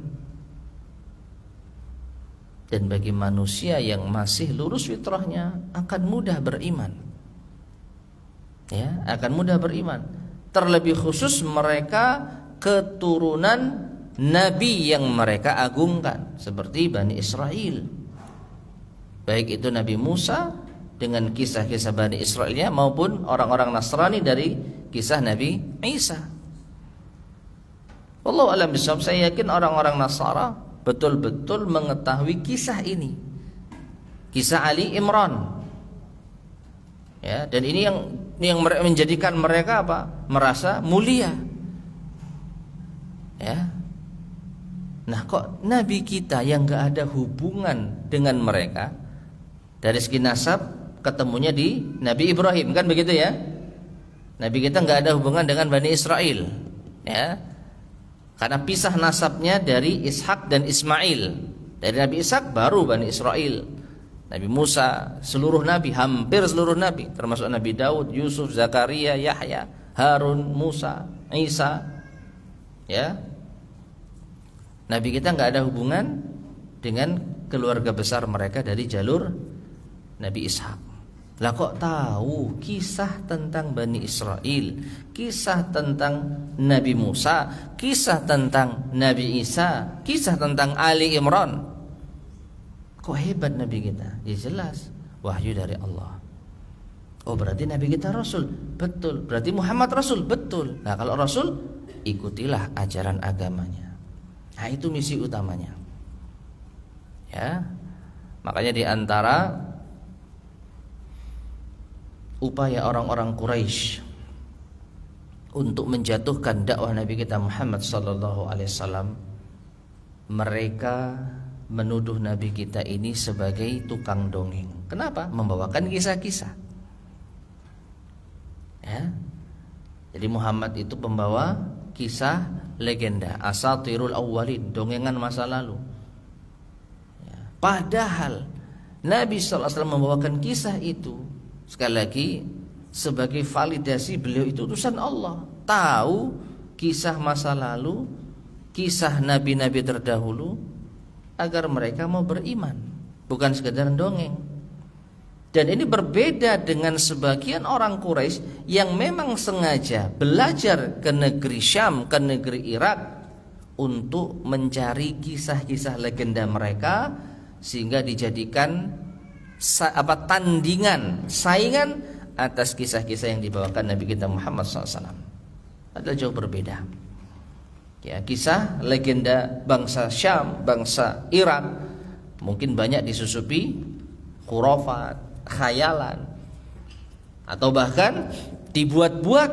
Dan bagi manusia yang masih lurus fitrahnya akan mudah beriman. Ya, akan mudah beriman. Terlebih khusus mereka keturunan Nabi yang mereka agungkan, seperti Bani Israel. Baik itu Nabi Musa dengan kisah-kisah Bani Israelnya, maupun orang-orang Nasrani dari kisah Nabi Isa. Wallahu a'lam bishawab. Saya yakin orang-orang Nasara betul-betul mengetahui kisah ini, kisah Ali Imran. Ya, dan ini yang menjadikan mereka apa? Merasa mulia. Ya. Nah, kok Nabi kita yang enggak ada hubungan dengan mereka, dari segi nasab ketemunya di Nabi Ibrahim, kan begitu ya? Nabi kita enggak ada hubungan dengan Bani Israel, ya. Karena pisah nasabnya dari Ishak dan Ismail. Dari Nabi Ishak baru Bani Israel. Nabi Musa, seluruh nabi, hampir seluruh nabi, termasuk Nabi Daud, Yusuf, Zakaria, Yahya, Harun, Musa, Isa. Ya. Nabi kita enggak ada hubungan dengan keluarga besar mereka dari jalur Nabi Ishak. Lah kok tahu kisah tentang Bani Israel, kisah tentang Nabi Musa, kisah tentang Nabi Isa, kisah tentang Ali Imran? Kok hebat Nabi kita? Ya jelas, wahyu dari Allah. Oh, berarti Nabi kita Rasul? Betul. Berarti Muhammad Rasul? Betul. Nah, kalau Rasul, ikutilah ajaran agamanya. Nah, itu misi utamanya. Ya. Makanya di antara upaya orang-orang Quraisy untuk menjatuhkan dakwah Nabi kita Muhammad sallallahu alaihi wasallam, mereka menuduh Nabi kita ini sebagai tukang dongeng. Kenapa? Membawakan kisah-kisah. Ya. Jadi Muhammad itu pembawa kisah legenda, asatirul awwalin, dongengan masa lalu. Ya. Padahal Nabi sallallahu alaihi wasallam membawakan kisah itu, sekali lagi, sebagai validasi beliau itu utusan Allah, tahu kisah masa lalu, kisah nabi-nabi terdahulu, agar mereka mau beriman, bukan sekedar dongeng. Dan ini berbeda dengan sebagian orang Quraisy yang memang sengaja belajar ke negeri Syam, ke negeri Irak, untuk mencari kisah-kisah legenda mereka, sehingga dijadikan tandingan, saingan atas kisah-kisah yang dibawakan Nabi kita Muhammad SAW. Adalah jauh berbeda. Ya, kisah legenda bangsa Syam, bangsa Irak mungkin banyak disusupi khurafat, khayalan, atau bahkan dibuat-buat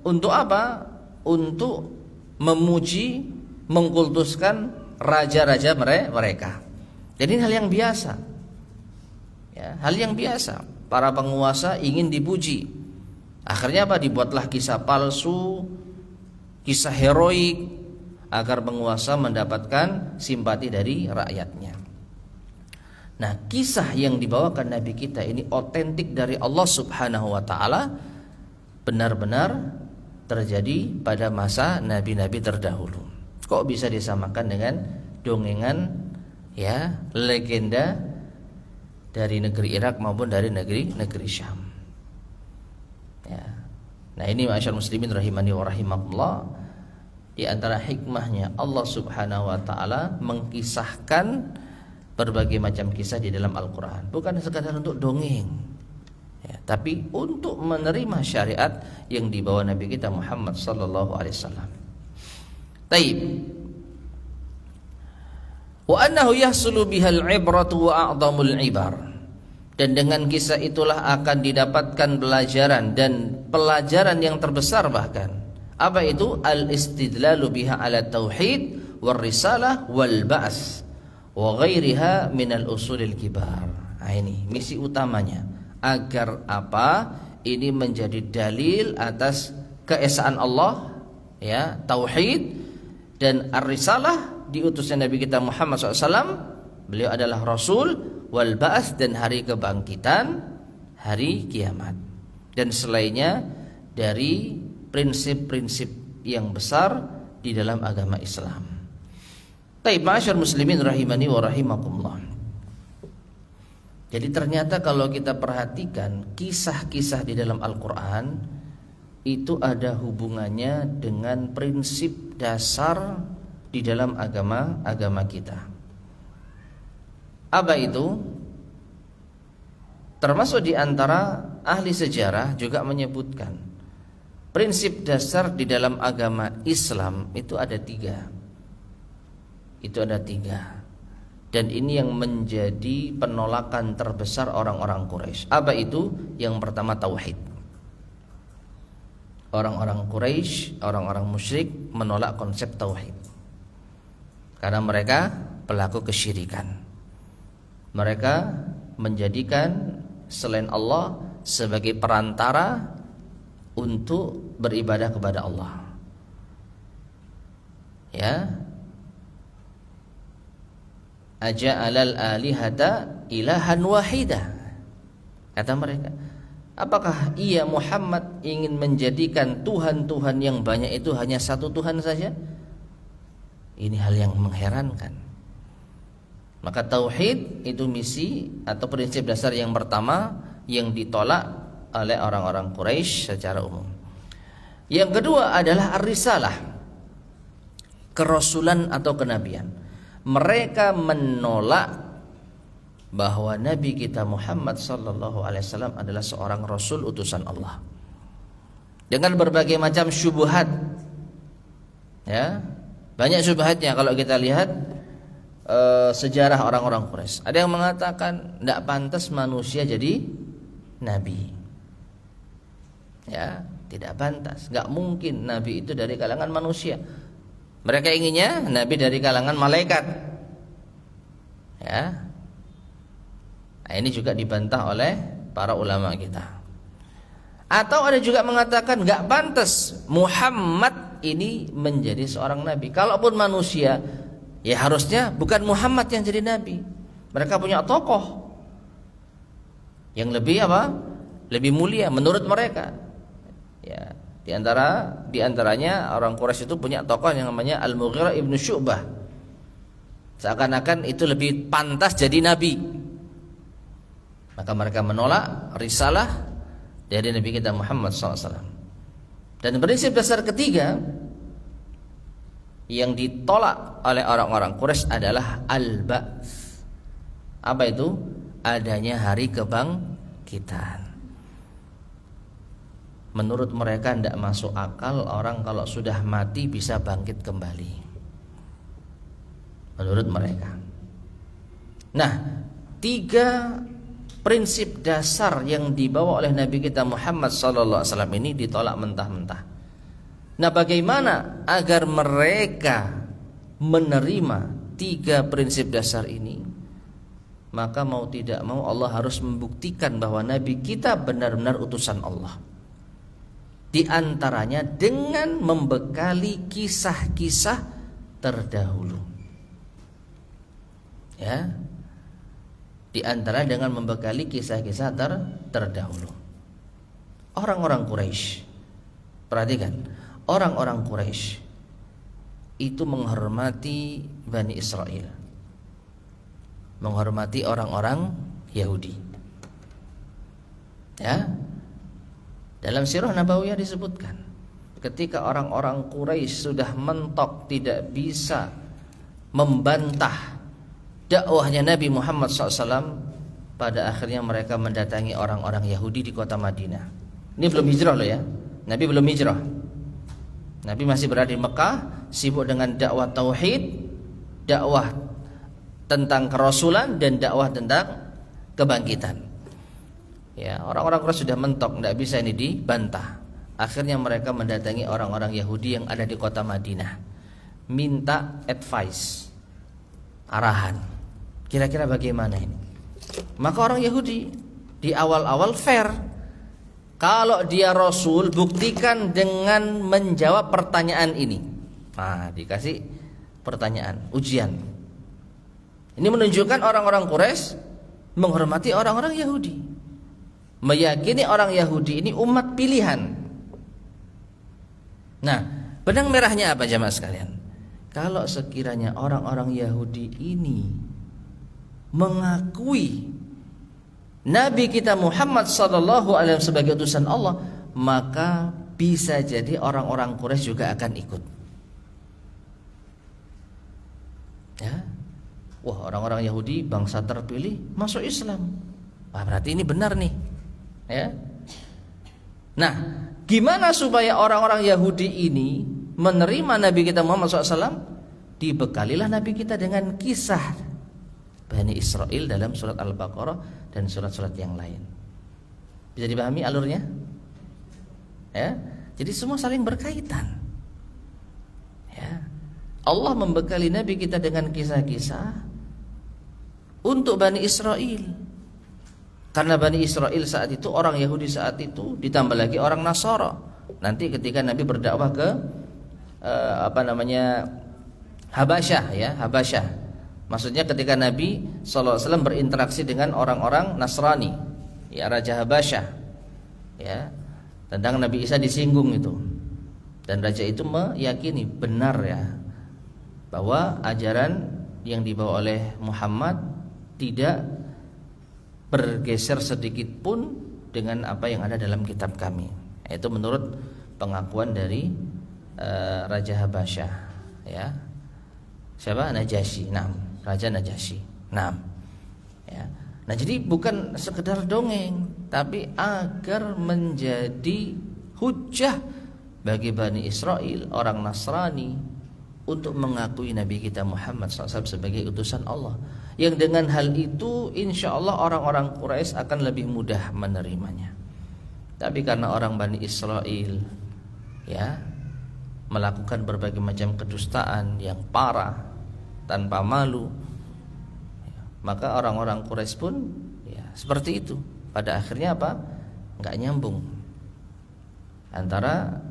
untuk apa? Untuk memuji, mengkultuskan raja-raja mereka. Jadi ini hal yang biasa. Ya, hal yang biasa. Para penguasa ingin dipuji. Akhirnya apa? Dibuatlah kisah palsu, kisah heroik agar penguasa mendapatkan simpati dari rakyatnya. Nah, kisah yang dibawakan Nabi kita ini otentik dari Allah Subhanahu wa taala, benar-benar terjadi pada masa nabi-nabi terdahulu. Kok bisa disamakan dengan dongengan, ya, legenda dari negeri Irak maupun dari negeri Syam. Ya. Nah, ini masyaallah muslimin rahimani wa rahimakumullah, di antara hikmahnya Allah Subhanahu wa taala mengkisahkan berbagai macam kisah di dalam Al-Qur'an, bukan sekadar untuk dongeng, ya, tapi untuk menerima syariat yang dibawa Nabi kita Muhammad sallallahu alaihi wasallam. Taib. Wa annahu yahsulu bihal ibratu wa a'dhamul ibar. Dan dengan kisah itulah akan didapatkan pelajaran, dan pelajaran yang terbesar bahkan. Apa itu? Al-istidlalu biha ala tauhid wal risalah wal ba'as wa ghairiha minal usulil kibar. Nah, ini misi utamanya. Agar apa? Ini menjadi dalil atas keesaan Allah, ya, tauhid dan ar-risalah, diutusnya Nabi kita Muhammad SAW. Beliau adalah Rasul, wal ba'ats, dan hari kebangkitan, hari kiamat, dan selainnya dari prinsip-prinsip yang besar di dalam agama Islam. Taib, ma'asyar muslimin rahimani wa rahimakumullah. Jadi ternyata kalau kita perhatikan kisah-kisah di dalam Al-Quran, itu ada hubungannya dengan prinsip dasar di dalam agama kita. Apa itu? Termasuk di antara ahli sejarah juga menyebutkan prinsip dasar di dalam agama Islam itu ada 3. Itu ada 3. Dan ini yang menjadi penolakan terbesar orang-orang Quraisy. Apa itu? Yang pertama tauhid. Orang-orang Quraisy, orang-orang musyrik menolak konsep tauhid, karena mereka pelaku kesyirikan. Mereka menjadikan selain Allah sebagai perantara untuk beribadah kepada Allah. Ya. Aja'alal alihata ilahan wahidah. Kata mereka, apakah ia Muhammad ingin menjadikan Tuhan-Tuhan yang banyak itu hanya satu Tuhan saja? Ini hal yang mengherankan. Maka tauhid itu misi atau prinsip dasar yang pertama yang ditolak oleh orang-orang Quraisy secara umum. Yang kedua adalah ar-risalah, kerasulan atau kenabian. Mereka menolak bahwa Nabi kita Muhammad sallallahu alaihi wasallam adalah seorang rasul utusan Allah, dengan berbagai macam syubhat. Ya, banyak syubhatnya kalau kita lihat sejarah orang-orang Quraisy. Ada yang mengatakan tidak pantas manusia jadi nabi. Ya, tidak pantas, nggak mungkin nabi itu dari kalangan manusia. Mereka inginnya nabi dari kalangan malaikat. Ya. Nah, ini juga dibantah oleh para ulama kita. Atau ada juga mengatakan nggak pantas Muhammad ini menjadi seorang nabi. Kalaupun manusia, ya harusnya bukan Muhammad yang jadi nabi. Mereka punya tokoh yang lebih apa? Lebih mulia menurut mereka. Ya, di antaranya orang Quraisy itu punya tokoh yang namanya Al-Mughirah ibn Syu'bah. Seakan-akan itu lebih pantas jadi nabi. Maka mereka menolak risalah dari Nabi kita Muhammad SAW. Dan prinsip dasar ketiga yang ditolak oleh orang-orang Quraisy adalah al-ba'ts. Apa itu? adanya hari kebangkitan. Menurut mereka tidak masuk akal orang kalau sudah mati bisa bangkit kembali. Menurut mereka. Nah, 3 prinsip dasar yang dibawa oleh Nabi kita Muhammad SAW ini ditolak mentah-mentah. Nah, bagaimana agar mereka menerima 3 prinsip dasar ini? Maka mau tidak mau Allah harus membuktikan bahwa Nabi kita benar-benar utusan Allah. Di antaranya dengan membekali kisah-kisah terdahulu. Ya. Di antara dengan membekali kisah-kisah terdahulu. Orang-orang Quraisy. Perhatikan, orang-orang Quraisy itu menghormati Bani Israel. Menghormati orang-orang Yahudi. Ya. Dalam sirah Nabawiyah disebutkan, ketika orang-orang Quraisy sudah mentok tidak bisa membantah dakwahnya Nabi Muhammad SAW, pada akhirnya mereka mendatangi orang-orang Yahudi di kota Madinah. Ini belum hijrah loh ya. Nabi belum hijrah. Nabi masih berada di Mekah, sibuk dengan dakwah tauhid, dakwah tentang kerasulan dan dakwah tentang kebangkitan. Ya, orang-orang Quraisy sudah mentok, tidak bisa ini dibantah. Akhirnya mereka mendatangi orang-orang Yahudi yang ada di kota Madinah, minta advice, arahan. Kira-kira bagaimana ini? Maka orang Yahudi di awal-awal fair. Kalau dia Rasul, buktikan dengan menjawab pertanyaan ini. Nah, dikasih pertanyaan, ujian. Ini menunjukkan orang-orang Quraisy menghormati orang-orang Yahudi, meyakini orang Yahudi ini umat pilihan. Nah, benang merahnya apa jamaah sekalian? Kalau sekiranya orang-orang Yahudi ini mengakui Nabi kita Muhammad SAW sebagai utusan Allah, maka bisa jadi orang-orang Quraisy juga akan ikut. Ya, wah, orang-orang Yahudi bangsa terpilih masuk Islam. Wah, berarti ini benar nih. Ya. Nah, gimana supaya orang-orang Yahudi ini menerima Nabi kita Muhammad SAW? Dibekalilah Nabi kita dengan kisah Bani Israel dalam surat Al-Baqarah dan surat-surat yang lain. Bisa dipahami alurnya? Ya. Jadi semua saling berkaitan. Ya. Allah membekali Nabi kita dengan kisah-kisah untuk Bani Israel. Karena Bani Israel saat itu, orang Yahudi saat itu, ditambah lagi orang Nasara. Nanti ketika Nabi berdakwah ke Habasyah, ya, Habasyah. Maksudnya ketika Nabi SAW berinteraksi dengan orang-orang Nasrani, ya, Raja Habasyah, ya, tentang Nabi Isa disinggung itu. Dan raja itu meyakini benar ya bahwa ajaran yang dibawa oleh Muhammad tidak bergeser sedikit pun dengan apa yang ada dalam kitab kami. Itu menurut pengakuan dari Raja Habasyah, ya. Siapa? Najasyi. Nah, Raja Najasyi. Nah, ya. Nah, jadi bukan sekedar dongeng, tapi agar menjadi hujjah bagi Bani Israel, orang Nasrani, untuk mengakui Nabi kita Muhammad SAW sebagai utusan Allah. Yang dengan hal itu insya Allah orang-orang Quraisy akan lebih mudah menerimanya. Tapi karena orang Bani Israel, ya, melakukan berbagai macam kedustaan yang parah tanpa malu, ya, maka orang-orang Quraisy pun ya seperti itu. Pada akhirnya apa? Nggak nyambung antara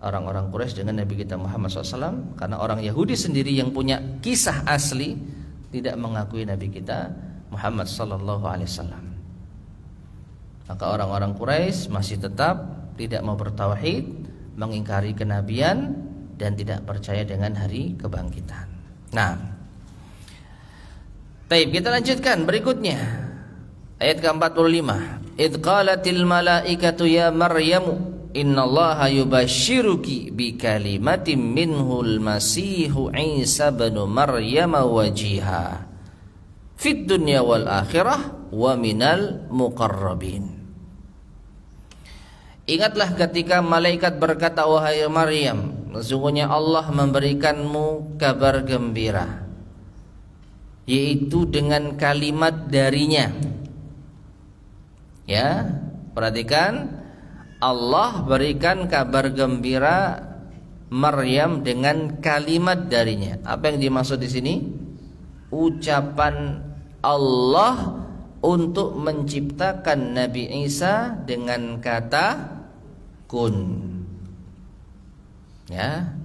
orang-orang Quraisy dengan Nabi kita Muhammad SAW, karena orang Yahudi sendiri yang punya kisah asli tidak mengakui Nabi kita Muhammad SAW. Maka orang-orang Quraisy masih tetap tidak mau bertauhid, mengingkari kenabian, dan tidak percaya dengan hari kebangkitan. Nah, baik, kita lanjutkan berikutnya. Ayat ke-45. Idz qalatil malaikatu ya Maryamu innallaha yubashshiruki bikalimatin minhul masihu Isa ibn Maryam wajiha fid dunya wal akhirah wa minal muqarrabin. Ingatlah ketika malaikat berkata, wahai Maryam, sesungguhnya Allah memberikanmu kabar gembira, yaitu dengan kalimat darinya. Ya, perhatikan, Allah berikan kabar gembira Maryam dengan kalimat darinya. Apa yang dimaksud di sini? Ucapan Allah untuk menciptakan Nabi Isa dengan kata kun. Ya.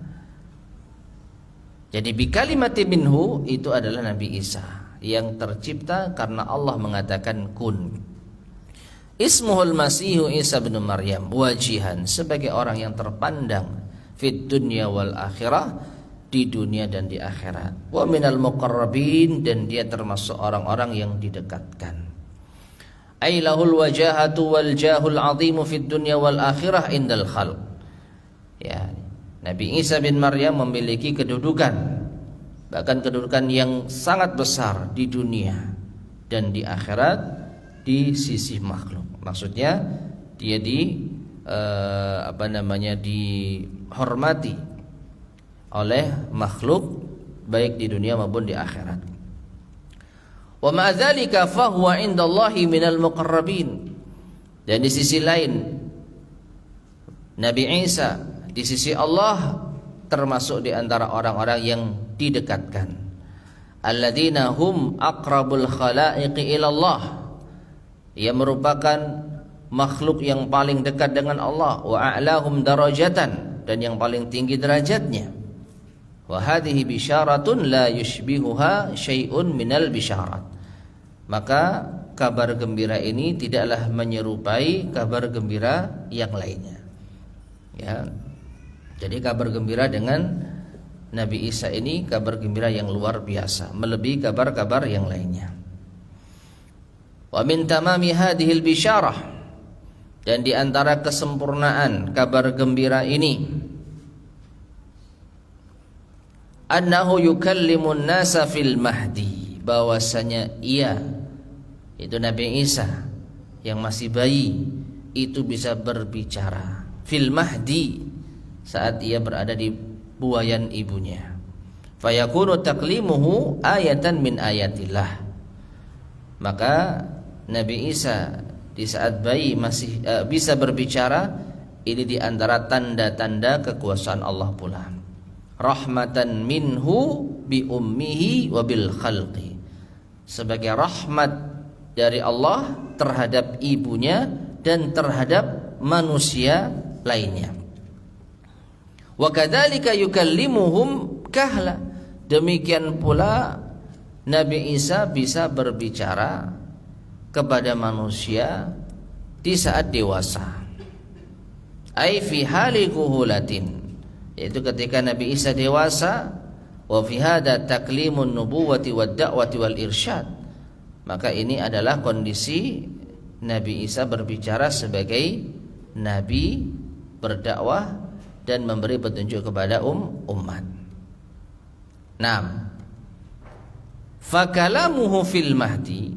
Jadi bi kalimati minhu itu adalah Nabi Isa yang tercipta karena Allah mengatakan kun. Ismuhul Masihu Isa bin Maryam wajihan, sebagai orang yang terpandang fid dunya wal akhirah, di dunia dan di akhirat. Wa minal muqarrabin, dan dia termasuk orang-orang yang didekatkan. Ailahul wajahatu wal jahul azimu fid dunya wal akhirah indal khalq. Ya, Nabi Isa bin Maryam memiliki kedudukan, bahkan kedudukan yang sangat besar di dunia dan di akhirat di sisi makhluk. Maksudnya dia dihormati oleh makhluk baik di dunia maupun di akhirat. Wa ma dzalika fa huwa indallahi minal muqarrabin. Dan di sisi lain Nabi Isa di sisi Allah termasuk di antara orang-orang yang didekatkan. Alladzina hum aqrabul khalaiqi ila Allah. Ia merupakan makhluk yang paling dekat dengan Allah, wa a'lahum darajatan, dan yang paling tinggi derajatnya. Wa hadhihi bisyaratun la yushbihuha syai'un minal bisyarat. Maka kabar gembira ini tidaklah menyerupai kabar gembira yang lainnya. Ya. Jadi kabar gembira dengan Nabi Isa ini kabar gembira yang luar biasa, melebihi kabar-kabar yang lainnya. Wa min tamami hadhil bisyarah, dan di antara kesempurnaan kabar gembira ini, annahu yukallimun nasa fil mahdi, bahwasanya ia, itu Nabi Isa yang masih bayi, itu bisa berbicara fil mahdi, saat ia berada di buayan ibunya. Fayakunu taklimuhu ayatan min ayatillah. Maka Nabi Isa di saat bayi masih bisa berbicara, ini di antara tanda-tanda kekuasaan Allah pula. Rahmatan minhu bi ummihi wa bil khalqi, sebagai rahmat dari Allah terhadap ibunya dan terhadap manusia lainnya. Wa kadzalika yukallimuhum kahla, demikian pula Nabi Isa bisa berbicara kepada manusia di saat dewasa. Ai fi hali kuhulatin, yaitu ketika Nabi Isa dewasa. Wa fi hadza taklimun nubuwati wad da'wati wal irsyad, maka ini adalah kondisi Nabi Isa berbicara sebagai nabi, berdakwah dan memberi petunjuk kepada umat. Naam. Fakalamuhu fil mahdi,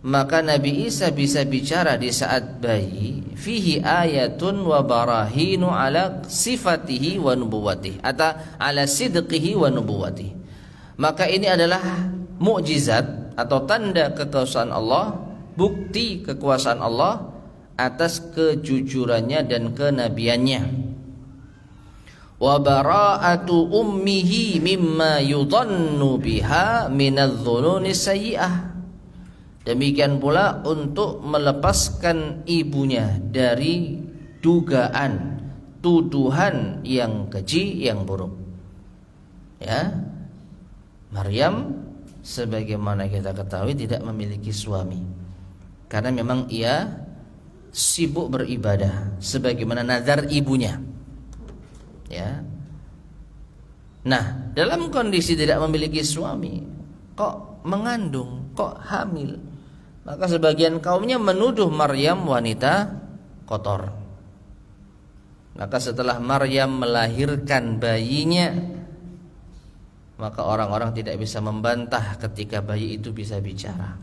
maka Nabi Isa bisa bicara di saat bayi, fihi ayatun wa barahinu ala sifatihi wa nubuwatihi, atau ala sidqihi wa nubuwatihi. Maka ini adalah mukjizat atau tanda kekuasaan Allah, bukti kekuasaan Allah atas kejujurannya dan kenabiannya. Wa bara'atu ummihi mimma yudhannu biha minadh-dhununi sayyi'ah. Demikian pula untuk melepaskan ibunya dari dugaan, tuduhan yang keji, yang buruk. Ya. Maryam sebagaimana kita ketahui tidak memiliki suami, karena memang ia sibuk beribadah sebagaimana nazar ibunya. Ya. Nah, dalam kondisi tidak memiliki suami, kok mengandung, kok hamil, maka sebagian kaumnya menuduh Maryam wanita kotor. Maka setelah Maryam melahirkan bayinya, maka orang-orang tidak bisa membantah ketika bayi itu bisa bicara.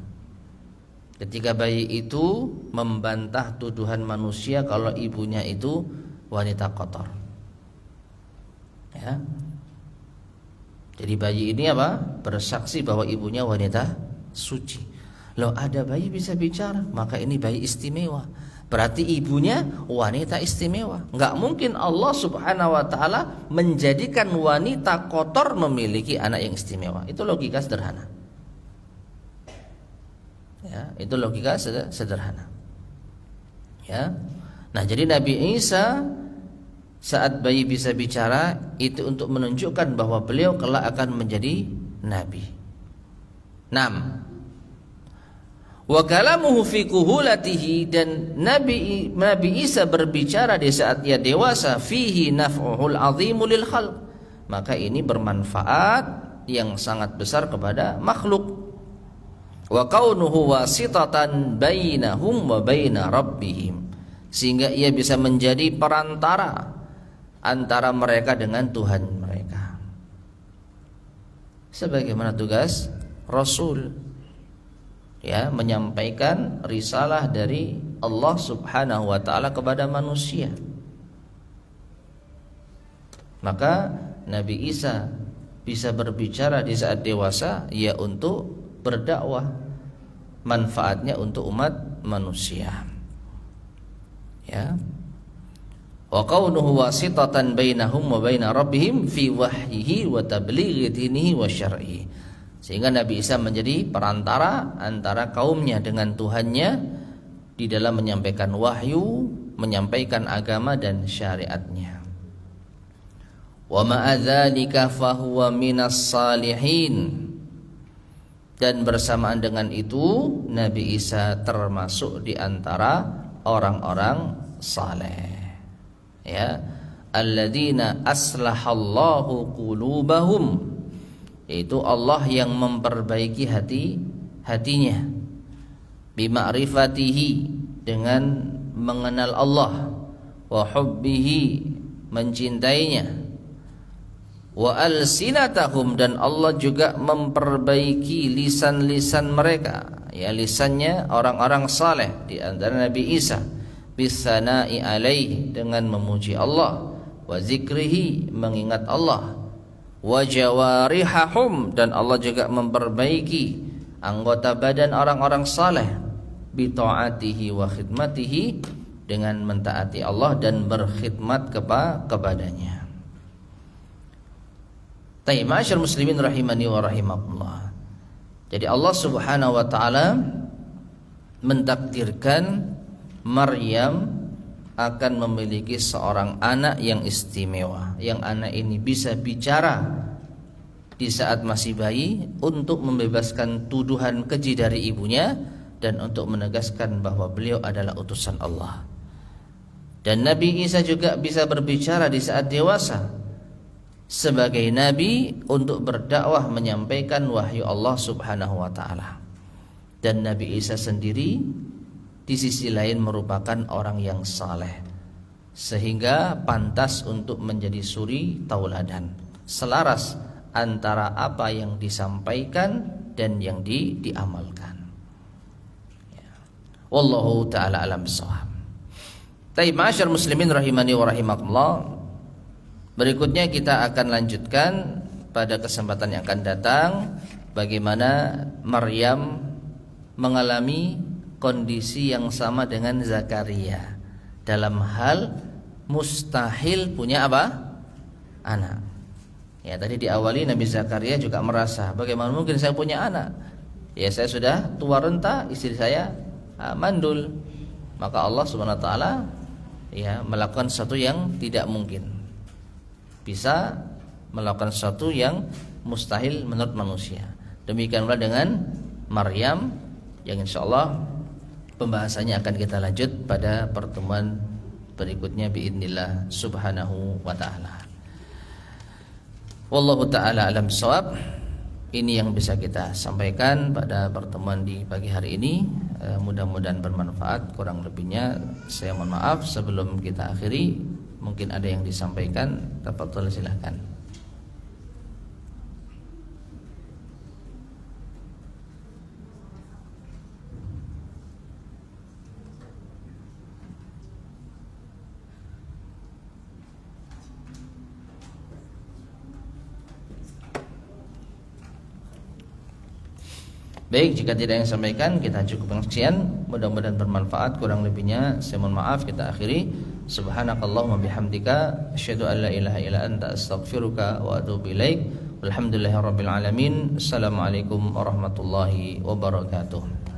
Ketika bayi itu membantah tuduhan manusia kalau ibunya itu wanita kotor. Ya. Jadi bayi ini apa? Bersaksi bahwa ibunya wanita suci. Loh, ada bayi bisa bicara, maka ini bayi istimewa. Berarti ibunya wanita istimewa. Enggak mungkin Allah Subhanahu wa taala menjadikan wanita kotor memiliki anak yang istimewa. Itu logika sederhana. Ya, itu logika sederhana. Ya. Nah, jadi Nabi Isa saat bayi bisa bicara itu untuk menunjukkan bahwa beliau kelak akan menjadi nabi. 6. Wa kalamuhu fi kuhulatihi, dan Nabi Isa berbicara di saat ia dewasa, fihi naf'uhul azimu lil khalq, maka ini bermanfaat yang sangat besar kepada makhluk. Wa kaunuhu wasitatan bainahum wa baina rabbihim, sehingga ia bisa menjadi perantara antara mereka dengan Tuhan mereka. Sebagaimana tugas Rasul, ya, menyampaikan risalah dari Allah Subhanahu wa taala kepada manusia. Maka Nabi Isa bisa berbicara di saat dewasa ya untuk berdakwah, manfaatnya untuk umat manusia. Ya. Wa kaunuhu wasitatan bainahum wa baina rabbihim fi wahyihi wa tablighi dinihi wa syar'ihi, sehingga Nabi Isa menjadi perantara antara kaumnya dengan Tuhannya di dalam menyampaikan wahyu, menyampaikan agama dan syariatnya. Wa ma'adzalika fahuwa minas salihin, dan bersamaan dengan itu Nabi Isa termasuk di antara orang-orang saleh. Ya, alladzina aslahallahu qulubahum, yaitu Allah yang memperbaiki hatinya, bima'rifatihi, dengan mengenal Allah, wa hubbihi, mencintainya, wa alsinatahum, dan Allah juga memperbaiki lisan-lisan mereka, ya, lisannya orang-orang saleh di antara Nabi Isa, bisana'i alaihi, dengan memuji Allah, wa zikrihi, mengingat Allah, wa jawarihahum, dan Allah juga memperbaiki anggota badan orang-orang saleh, bi ta'atihi wa khidmatihi, dengan mentaati Allah dan berkhidmat kepadanya. Tayyib, ma'asyar muslimin rahimani wa rahimakumullah. Jadi Allah Subhanahu wa taala mentakdirkan Maryam akan memiliki seorang anak yang istimewa, yang anak ini bisa bicara di saat masih bayi untuk membebaskan tuduhan keji dari ibunya dan untuk menegaskan bahwa beliau adalah utusan Allah. Dan Nabi Isa juga bisa berbicara di saat dewasa sebagai nabi untuk berdakwah, menyampaikan wahyu Allah Subhanahu wa taala. Dan Nabi Isa sendiri di sisi lain merupakan orang yang saleh, sehingga pantas untuk menjadi suri tauladan, selaras antara apa yang disampaikan dan yang diamalkan. Ya. Wallahu ta'ala alam bissawab. Taib, ma'asyar muslimin rahimani wa rahimakumullah. Berikutnya kita akan lanjutkan pada kesempatan yang akan datang bagaimana Maryam mengalami kondisi yang sama dengan Zakaria dalam hal mustahil punya apa? Anak. Ya, tadi diawali Nabi Zakaria juga merasa, bagaimana mungkin saya punya anak? Ya, saya sudah tua renta, istri saya mandul. Maka Allah Subhanahu wa taala ya melakukan sesuatu yang tidak mungkin. Bisa melakukan sesuatu yang mustahil menurut manusia. Demikian pula dengan Maryam yang insyaallah pembahasannya akan kita lanjut pada pertemuan berikutnya biidznillah subhanahu wa ta'ala. Wallahu ta'ala alam shawab. Ini yang bisa kita sampaikan pada pertemuan di pagi hari ini. Mudah-mudahan bermanfaat. Kurang lebihnya saya mohon maaf. Sebelum kita akhiri, mungkin ada yang disampaikan. Tafadhol, silakan. Baik, jika tidak yang sampaikan kita cukupkan sekian. Mudah-mudahan bermanfaat. Kurang lebihnya saya mohon maaf. Kita akhiri. Subhanakallahumma bihamdika asyhadu an la ilaha illa anta astaghfiruka wa atubu ilaik. Walhamdulillahirabbil alamin. Assalamualaikum warahmatullahi wabarakatuh.